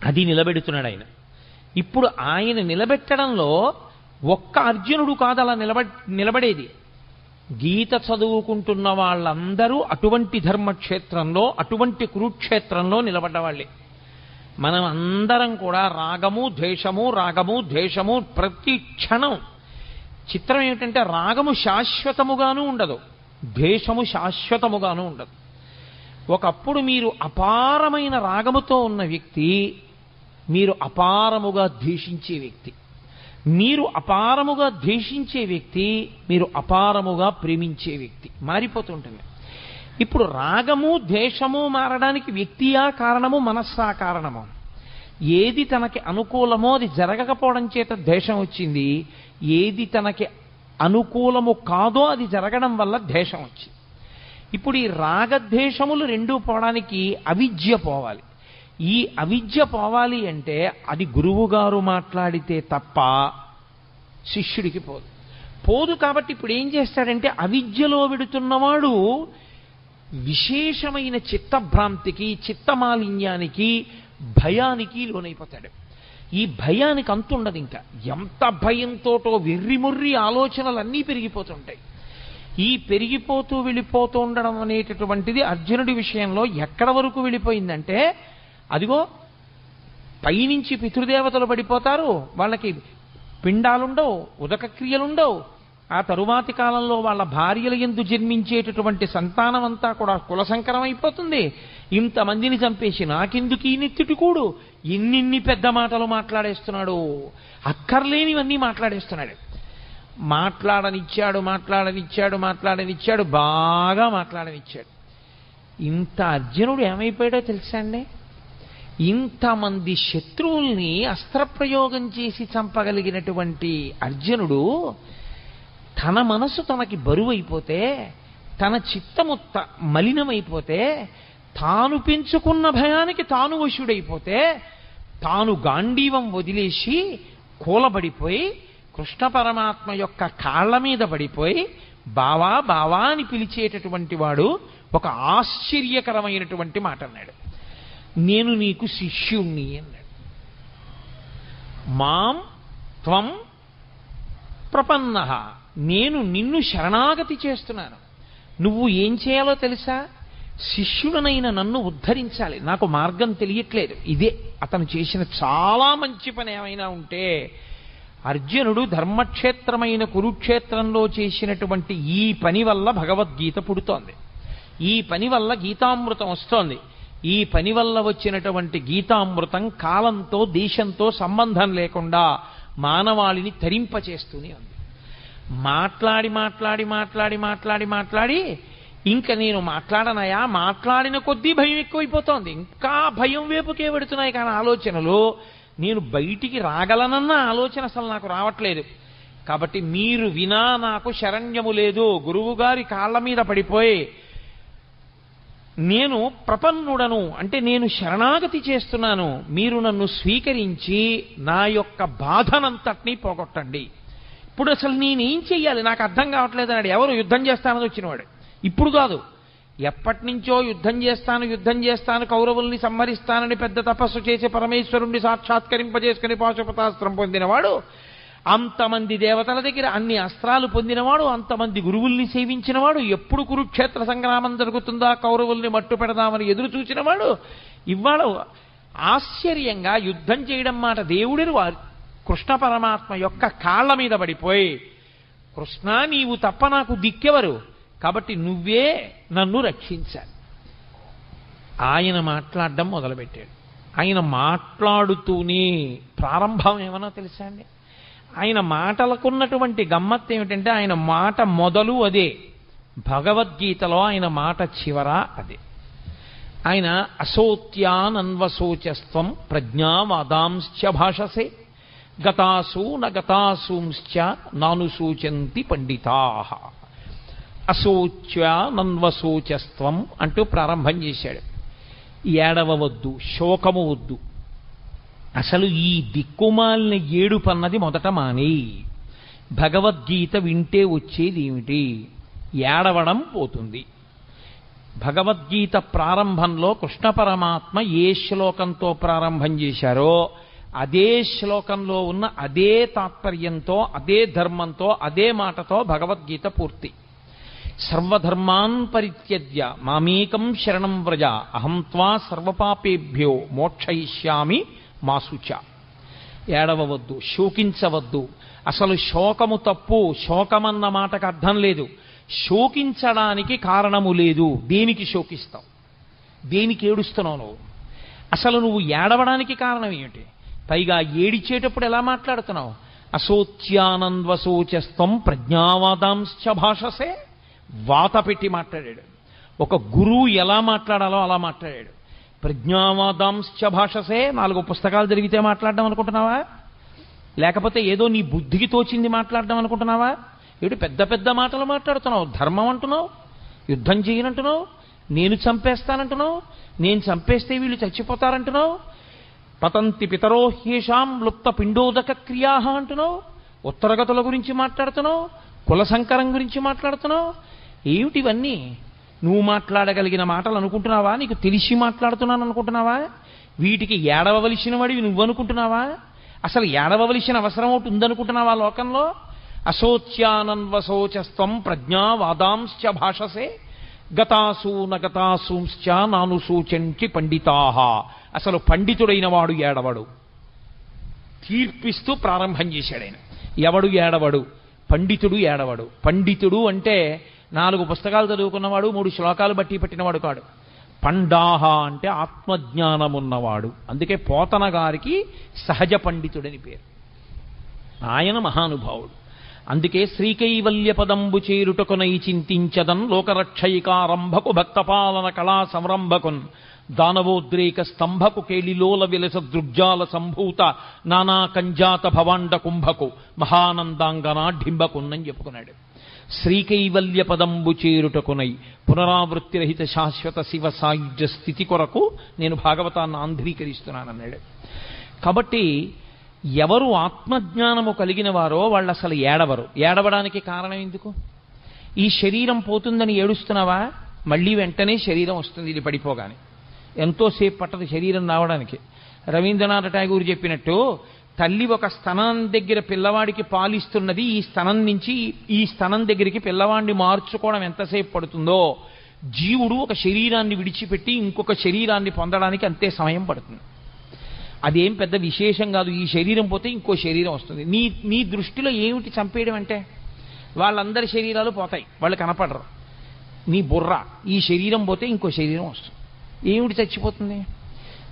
అది నిలబెడుతున్నాడు ఆయన. ఇప్పుడు ఆయన నిలబెట్టడంలో ఒక్క అర్జునుడు కాదు అలా నిలబడేది. గీత చదువుకుంటున్న వాళ్ళందరూ అటువంటి ధర్మక్షేత్రంలో, అటువంటి కురుక్షేత్రంలో నిలబడ్డవాళ్ళే. మనం అందరం కూడా రాగము ద్వేషము ప్రతి క్షణం. చిత్రం ఏమిటంటే రాగము శాశ్వతముగానూ ఉండదు, ద్వేషము శాశ్వతముగానూ ఉండదు. ఒకప్పుడు మీరు అపారమైన రాగముతో ఉన్న వ్యక్తి మీరు అపారముగా ద్వేషించే వ్యక్తి, మీరు అపారముగా ద్వేషించే వ్యక్తి మీరు అపారముగా ప్రేమించే వ్యక్తి మారిపోతుంటుంది. ఇప్పుడు రాగము ద్వేషము మారడానికి వ్యక్తియా కారణము, మనస్సా కారణము? ఏది తనకి అనుకూలమో అది జరగకపోవడం చేత ద్వేషం వచ్చింది, ఏది తనకి అనుకూలము కాదో అది జరగడం వల్ల ద్వేషం వచ్చింది. ఇప్పుడు ఈ రాగద్వేషములు రెండూ పోవడానికి అవిద్య పోవాలి. ఈ అవిద్య పోవాలి అంటే అది గురువుగారు మాట్లాడితే తప్ప శిష్యుడికి పోదు. కాబట్టి ఇప్పుడు ఏం చేస్తాడంటే అవిద్యలో విడుతున్నవాడు విశేషమైన చిత్తభ్రాంతికి, చిత్తమాలిన్యానికి, భయానికి లోనైపోతాడు. ఈ భయానికి అంతుండదు. ఇంకా ఎంత భయంతోటో వెర్రిముర్రి ఆలోచనలన్నీ పెరిగిపోతుంటాయి. ఈ పెరిగిపోతూ వెళ్ళిపోతూ ఉండడం అనేటటువంటిది అర్జునుడి విషయంలో ఎక్కడ వరకు వెళ్ళిపోయిందంటే, అదిగో పైనుంచి పితృదేవతలు పడిపోతారు, వాళ్ళకి పిండాలుండవు, ఉదక క్రియలుండవు. ఆ తరువాతి కాలంలో వాళ్ళ భార్యల యందు జన్మించేటటువంటి సంతానం అంతా కూడా కులసంకరం అయిపోతుంది. ఇంతమందిని చంపేసి నాకెందుకు ఈ నెత్తిటికూడు, ఎన్నిన్ని పెద్ద మాటలు మాట్లాడేస్తున్నాడు, అక్కర్లేనివన్నీ మాట్లాడేస్తున్నాడు. మాట్లాడనిచ్చాడు, బాగా మాట్లాడనిచ్చాడు. ఇంత అర్జునుడు ఏమైపోయాడో తెలుసా అండి? ఇంతమంది శత్రువుల్ని అస్త్రప్రయోగం చేసి చంపగలిగినటువంటి అర్జునుడు తన మనసు తనకి బరువైపోతే తన చిత్తము మలినమైపోతే, తాను పెంచుకున్న భయానికి తాను వశుడైపోతే, తాను గాంధీవం వదిలేసి కూలబడిపోయి కృష్ణ పరమాత్మ యొక్క కాళ్ల మీద పడిపోయి బావా బావా అని పిలిచేటటువంటి వాడు ఒక ఆశ్చర్యకరమైనటువంటి మాట అన్నాడు. నేను నీకు శిష్యుణ్ణి అన్నాడు. మాం త్వం ప్రపన్నః, నేను నిన్ను శరణాగతి చేస్తున్నాను. నువ్వు ఏం చేయాలో తెలుసా? శిష్యుడనైన నన్ను ఉద్ధరించాలి. నాకు మార్గం తెలియట్లేదు. ఇదే అతను చేసిన చాలా మంచి పని ఏమైనా ఉంటే, అర్జునుడు ధర్మక్షేత్రమైన కురుక్షేత్రంలో చేసినటువంటి ఈ పని వల్ల భగవద్గీత పుడుతోంది. ఈ పని వల్ల గీతామృతం వస్తోంది. ఈ పని వల్ల వచ్చినటువంటి గీతామృతం కాలంతో దేశంతో సంబంధం లేకుండా మానవాళిని తరింపచేస్తూనే ఉంది. మాట్లాడి మాట్లాడి మాట్లాడి మాట్లాడి మాట్లాడి ఇంకా నేను మాట్లాడనయా, మాట్లాడిన కొద్దీ భయం ఎక్కువైపోతోంది. ఇంకా భయం వైపుకే పెడుతున్నాయి కానీ ఆలోచనలు, నేను బయటికి రాగలనన్న ఆలోచన అసలు నాకు రావట్లేదు. కాబట్టి మీరు వినా నాకు శరణ్యము లేదు. గురువు గారి కాళ్ళ మీద పడిపోయి నేను ప్రపన్నుడను అంటే నేను శరణాగతి చేస్తున్నాను, మీరు నన్ను స్వీకరించి నా యొక్క బాధనంతటినీ పోగొట్టండి. ఇప్పుడు అసలు నేనేం చెయ్యాలి నాకు అర్థం కావట్లేదు అన్నాడు. ఎవరు? యుద్ధం చేస్తానని వచ్చినవాడు. ఇప్పుడు కాదు, ఎప్పటి నుంచో యుద్ధం చేస్తాను కౌరవుల్ని సంహరిస్తానని పెద్ద తపస్సు చేసి పరమేశ్వరుణ్ణి సాక్షాత్కరింపజేసుకుని పాశుపతాస్త్రం పొందినవాడు, అంతమంది దేవతల దగ్గర అన్ని అస్త్రాలు పొందినవాడు, అంతమంది గురువుల్ని సేవించినవాడు, ఎప్పుడు కురుక్షేత్ర సంగ్రామం జరుగుతుందా కౌరవుల్ని మట్టు పెడదామని ఎదురు చూసినవాడు, ఇవాళ ఆశ్చర్యంగా యుద్ధం చేయడం మాట దేవుడిని కృష్ణ పరమాత్మ యొక్క కాళ్ల మీద పడిపోయి, కృష్ణ నీవు తప్ప నాకు దిక్కెవరు, కాబట్టి నువ్వే నన్ను రక్షించాలి. ఆయన మాట్లాడడం మొదలుపెట్టాడు. ఆయన మాట్లాడుతూనే ప్రారంభం ఏమన్నా తెలుసా అండి? ఆయన మాటలకున్నటువంటి గమ్మత్తు ఏమిటంటే ఆయన మాట మొదలు అదే, భగవద్గీతలో ఆయన మాట చివర అదే. ఆయన అసోత్యానన్వశోచస్త్వం ప్రజ్ఞావాదాంశ్చ భాషసే గతాసు నగతాసూంశ్చ నానుసూచంతి పండితాః. అశోచ్యానన్వశోచస్త్వం అంటూ ప్రారంభం చేశాడు. ఏడవవద్దు, శోకము వద్దు, అసలు ఈ దిక్కుమాలిన ఏడుపన్నది మొదట మాని. భగవద్గీత వింటే వచ్చేది ఏమిటి? ఏడవడం పోతుంది. భగవద్గీత ప్రారంభంలో కృష్ణ పరమాత్మ ఏ శ్లోకంతో ప్రారంభం చేశారో అదే శ్లోకంలో ఉన్న అదే తాత్పర్యంతో, అదే ధర్మంతో, అదే మాటతో భగవద్గీత పూర్తి. సర్వధర్మాన్ పరిత్యజ్య మామేకం శరణం వ్రజ అహం త్వా సర్వపాపేభ్యో మోక్షయిష్యామి మాసుచ. ఏడవవద్దు, శోకించవద్దు. అసలు శోకము తప్పు. శోకమన్న మాటకు అర్థం లేదు. శోకించడానికి కారణము లేదు. దేనికి శోకిస్తావు? దేనికి ఏడుస్తున్నావు నువ్వు? అసలు నువ్వు ఏడవడానికి కారణం ఏమిటి? పైగా ఏడిచేటప్పుడు ఎలా మాట్లాడుతున్నావు? అశోచ్యానంద్వశోచస్తం ప్రజ్ఞావాదాంశ్చ భాషసే. వాత పెట్టి మాట్లాడాడు. ఒక గురువు ఎలా మాట్లాడాలో అలా మాట్లాడాడు. ప్రజ్ఞావాదాంశ్చ భాషసే. 4 పుస్తకాలు జరిగితే మాట్లాడడం అనుకుంటున్నావా? లేకపోతే ఏదో నీ బుద్ధికి తోచింది మాట్లాడడం అనుకుంటున్నావా? ఏడు పెద్ద పెద్ద మాటలు మాట్లాడుతున్నావు. ధర్మం అంటున్నావు, యుద్ధం చేయనంటున్నావు, నేను చంపేస్తానంటున్నావు, నేను చంపేస్తే వీళ్ళు చచ్చిపోతారంటున్నావు, పతంతి పితరో హ్యేషాం లుప్త పిండోదక క్రియా అంటున్నావు, ఉత్తరగతుల గురించి మాట్లాడుతున్నావు, కుల సంకరం గురించి మాట్లాడుతున్నావు. ఏమిటివన్నీ? నువ్వు మాట్లాడగలిగిన మాటలు అనుకుంటున్నావా? నీకు తెలిసి మాట్లాడుతున్నాను అనుకుంటున్నావా? వీటికి ఏడవవలసిన వాడివి నువ్వు అనుకుంటున్నావా? అసలు ఏడవవలసిన అవసరం ఒకటి ఉందనుకుంటున్నావా లోకంలో? అశోచ్యానన్వశోచస్త్వం ప్రజ్ఞావాదాంశ్చ భాషసే గతాసు నగతాసూంశ్చ నానుసూచంచి పండితాః. అసలు పండితుడైన వాడు ఏడవడు. తీర్పిస్తూ ప్రారంభం చేశాడు ఆయన. ఎవడు ఏడవడు? పండితుడు ఏడవడు. పండితుడు అంటే 4 పుస్తకాలు చదువుకున్నవాడు, 3 శ్లోకాలు బట్టి పట్టినవాడు కాడు. పండాహ అంటే ఆత్మజ్ఞానమున్నవాడు. అందుకే పోతన గారికి సహజ పండితుడని పేరు. ఆయన మహానుభావుడు. అందుకే శ్రీకైవల్య పదంబు చేరుటకునై చింతించదన్ లోకరక్షయికారంభకు భక్తపాలన కళా సంరంభకున్ దానవోద్రేక స్తంభకు కేళిలోల విలస దృగ్జాల సంభూత నానా కంజాత భవాండ కుంభకు మహానందాంగనా ఢింబకున్నని చెప్పుకున్నాడు. శ్రీకైవల్య పదంబు చేరుటకునై పునరావృత్తిరహిత శాశ్వత శివ సాయుధ్య స్థితి కొరకు నేను భాగవతాన్ని ఆంధ్రీకరిస్తున్నానన్నాడు. కాబట్టి ఎవరు ఆత్మజ్ఞానము కలిగిన వారో వాళ్ళు అసలు ఏడవరు. ఏడవడానికి కారణం ఎందుకు? ఈ శరీరం పోతుందని ఏడుస్తున్నావా? మళ్ళీ వెంటనే శరీరం వస్తుంది ఇది పడిపోగానే. ఎంతోసేపు పట్టదు శరీరం రావడానికి. రవీంద్రనాథ్ ఠాగూర్ చెప్పినట్టు తల్లి ఒక స్తనం దగ్గర పిల్లవాడికి పాలిస్తున్నది, ఈ స్తనం నుంచి ఈ స్తనం దగ్గరికి పిల్లవాడిని మార్చుకోవడం ఎంతసేపు పడుతుందో జీవుడు ఒక శరీరాన్ని విడిచిపెట్టి ఇంకొక శరీరాన్ని పొందడానికి అంతే సమయం పడుతుంది. అదేం పెద్ద విశేషం కాదు. ఈ శరీరం పోతే ఇంకో శరీరం వస్తుంది. నీ దృష్టిలో ఏమిటి చంపేయడం అంటే? వాళ్ళందరి శరీరాలు పోతాయి, వాళ్ళు కనపడరు. నీ బుర్ర ఈ శరీరం పోతే ఇంకో శరీరం వస్తుంది. ఏమిటి చచ్చిపోతుంది?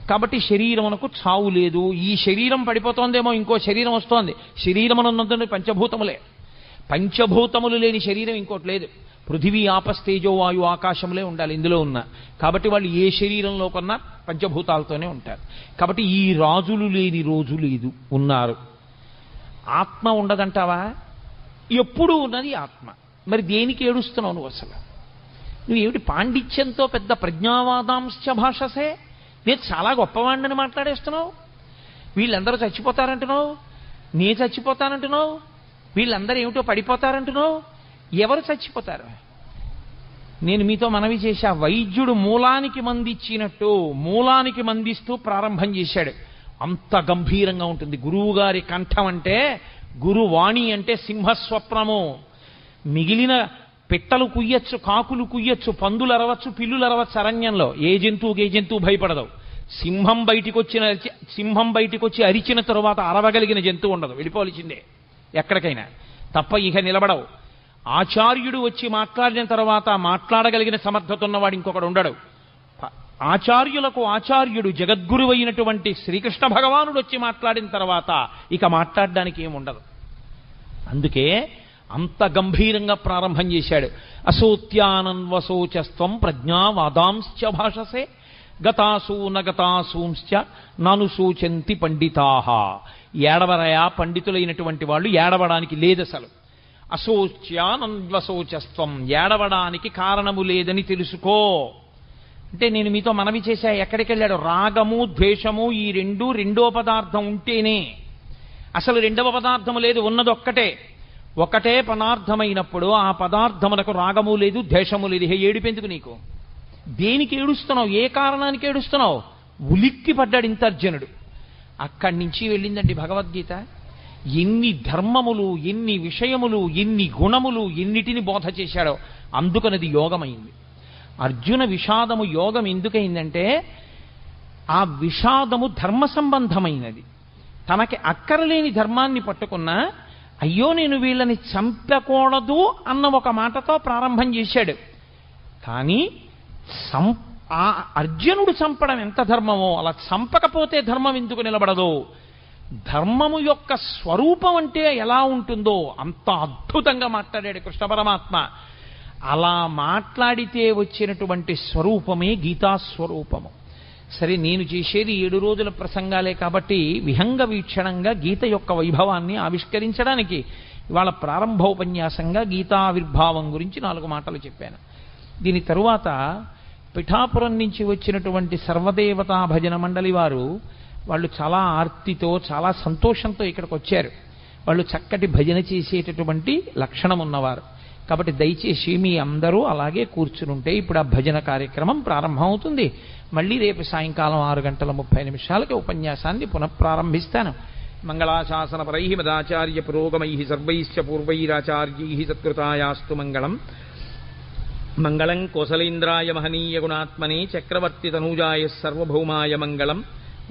కాబట్టి శరీరమునకు చావు లేదు. ఈ శరీరం పడిపోతోందేమో ఇంకో శరీరం వస్తోంది. శరీరమునందు పంచభూతములే. పంచభూతములు లేని శరీరం ఇంకోటి లేదు. పృథివీ ఆపస్తేజో వాయు ఆకాశములే ఉండాలి ఇందులో ఉన్న. కాబట్టి వాళ్ళు ఏ శరీరంలో కొన్నా పంచభూతాలతోనే ఉంటారు. కాబట్టి ఈ రాజులు లేని రోజు లేదు, ఉన్నారు. ఆత్మ ఉండదంటావా? ఎప్పుడు ఉన్నది ఆత్మ. మరి దేనికి ఏడుస్తున్నావు నువ్వు అసలు? నువ్వేమిటి పాండిత్యంతో పెద్ద ప్రజ్ఞావాదాంశ భాషసే? నేను చాలా గొప్పవాడిని మాట్లాడేస్తున్నావు. వీళ్ళందరూ చచ్చిపోతారంటున్నావు, నే చచ్చిపోతానంటున్నావు, వీళ్ళందరూ ఏమిటో పడిపోతారంటున్నావు. ఎవరు చచ్చిపోతారు? నేను మీతో మనవి చేశా, వైద్యుడు మూలానికి మందిచ్చినట్టు మూలానికి మందిస్తూ ప్రారంభం చేశాడు. అంత గంభీరంగా ఉంటుంది గురువు గారి కంఠం అంటే. గురువాణి అంటే సింహస్వప్నము. మిగిలిన పిట్టలు కుయ్యచ్చు, కాకులు కుయ్యచ్చు, పందులు అరవచ్చు, పిల్లులు అరవచ్చు అరణ్యంలో. ఏ జంతువు భయపడదు. సింహం బయటికి వచ్చి అరిచిన తరువాత అరవగలిగిన జంతువు ఉండదు, వెళ్ళిపోవలసిందే ఎక్కడికైనా తప్ప ఇక నిలబడవు. ఆచార్యుడు వచ్చి మాట్లాడిన తర్వాత మాట్లాడగలిగిన సమర్థత ఉన్నవాడు ఇంకొకడు ఉండడు. ఆచార్యులకు ఆచార్యుడు జగద్గురువు అయినటువంటి శ్రీకృష్ణ భగవానుడు వచ్చి మాట్లాడిన తర్వాత ఇక మాట్లాడడానికి ఏముండదు. అందుకే అంత గంభీరంగా ప్రారంభం చేశాడు. అసోత్యానన్వశోచస్త్వం ప్రజ్ఞావాదాంశ్చ భాషసే గతాసూ నగతాసూంశ్చ నను సూచంతి పండితాహ. ఏడవరయా పండితులైనటువంటి వాళ్ళు, ఏడవడానికి లేదసలు. అశోచ్యానన్వశోచస్త్వం, ఏడవడానికి కారణము లేదని తెలుసుకో. అంటే నేను మీతో మనవి చేశా, ఎక్కడికి వెళ్ళాడు? రాగము ద్వేషము ఈ రెండో పదార్థం ఉంటేనే. అసలు రెండవ పదార్థము లేదు, ఉన్నది ఒకటే పదార్థమైనప్పుడు ఆ పదార్థమునకు రాగము లేదు ద్వేషము లేదు. ఏడిపెందుకు నీకు? దేనికి ఏడుస్తున్నావు? ఏ కారణానికి ఏడుస్తున్నావు? ఉలిక్కి పడ్డాడు ఇంతర్జనుడు. అక్కడి నుంచి వెళ్ళిందండి భగవద్గీత. ఎన్ని ధర్మములు, ఎన్ని విషయములు, ఎన్ని గుణములు, ఎన్నిటిని బోధ చేశాడో. అందుకనది యోగమైంది. అర్జున విషాదము యోగం ఎందుకైందంటే ఆ విషాదము ధర్మ సంబంధమైనది. తనకి అక్కరలేని ధర్మాన్ని పట్టుకున్నా అయ్యో నేను వీళ్ళని చంపకూడదు అన్న ఒక మాటతో ప్రారంభం చేశాడు. కానీ ఆ అర్జునుడు చంపడం ఎంత ధర్మమో అలా చంపకపోతే ధర్మం ఎందుకు నిలబడదో, ధర్మము యొక్క స్వరూపం అంటే ఎలా ఉంటుందో అంత అద్భుతంగా మాట్లాడాడు కృష్ణ పరమాత్మ. అలా మాట్లాడితే వచ్చినటువంటి స్వరూపమే గీతాస్వరూపము. సరే, నేను చేసేది 7 రోజుల ప్రసంగాలే కాబట్టి విహంగ వీక్షణంగా గీత యొక్క వైభవాన్ని ఆవిష్కరించడానికి ఇవాళ ప్రారంభోపన్యాసంగా గీతావిర్భావం గురించి 4 మాటలు చెప్పాను. దీని తరువాత పిఠాపురం నుంచి వచ్చినటువంటి సర్వదేవతా భజన మండలి వారు, వాళ్ళు చాలా ఆర్తితో చాలా సంతోషంతో ఇక్కడికి వచ్చారు. వాళ్ళు చక్కటి భజన చేసేటటువంటి లక్షణం ఉన్నవారు. కాబట్టి దయచేసి మీ అందరూ అలాగే కూర్చునుంటే ఇప్పుడు ఆ భజన కార్యక్రమం ప్రారంభమవుతుంది. మళ్ళీ రేపు సాయంకాలం 6:30 ఉపన్యాసాన్ని పునఃప్రారంభిస్తాను. మంగళాశాసనపరై మదాచార్య పురోగమై సర్వైశ్చ పూర్వైరాచార్యై సత్కృతాయాస్తు మంగళం. మంగళం కోసలేంద్రాయ మహనీయ గుణాత్మనే చక్రవర్తి తనూజాయ సర్వభౌమాయ మంగళం.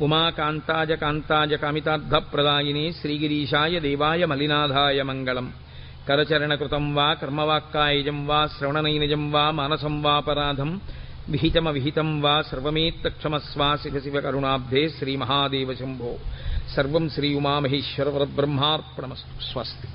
ఉమాకాంతాయ కాంతాయ కామితార్థప్రదాయినే శ్రీగిరీశాయ దేవాయ మలినాథాయ మంగళం. కరచరణకృతం వా కర్మవాక్కాయజం వా శ్రవణనైనజం వా మానసం వాపరాధం విహితమవిహితం వా సర్వమేత్తక్షమస్వా శివ శివ కరుణాబ్ధే శ్రీమహాదేవ శంభో. సర్వం శ్రీ ఉమామహేశ్వర పరబ్రహ్మార్పణమస్తు. స్వస్తి.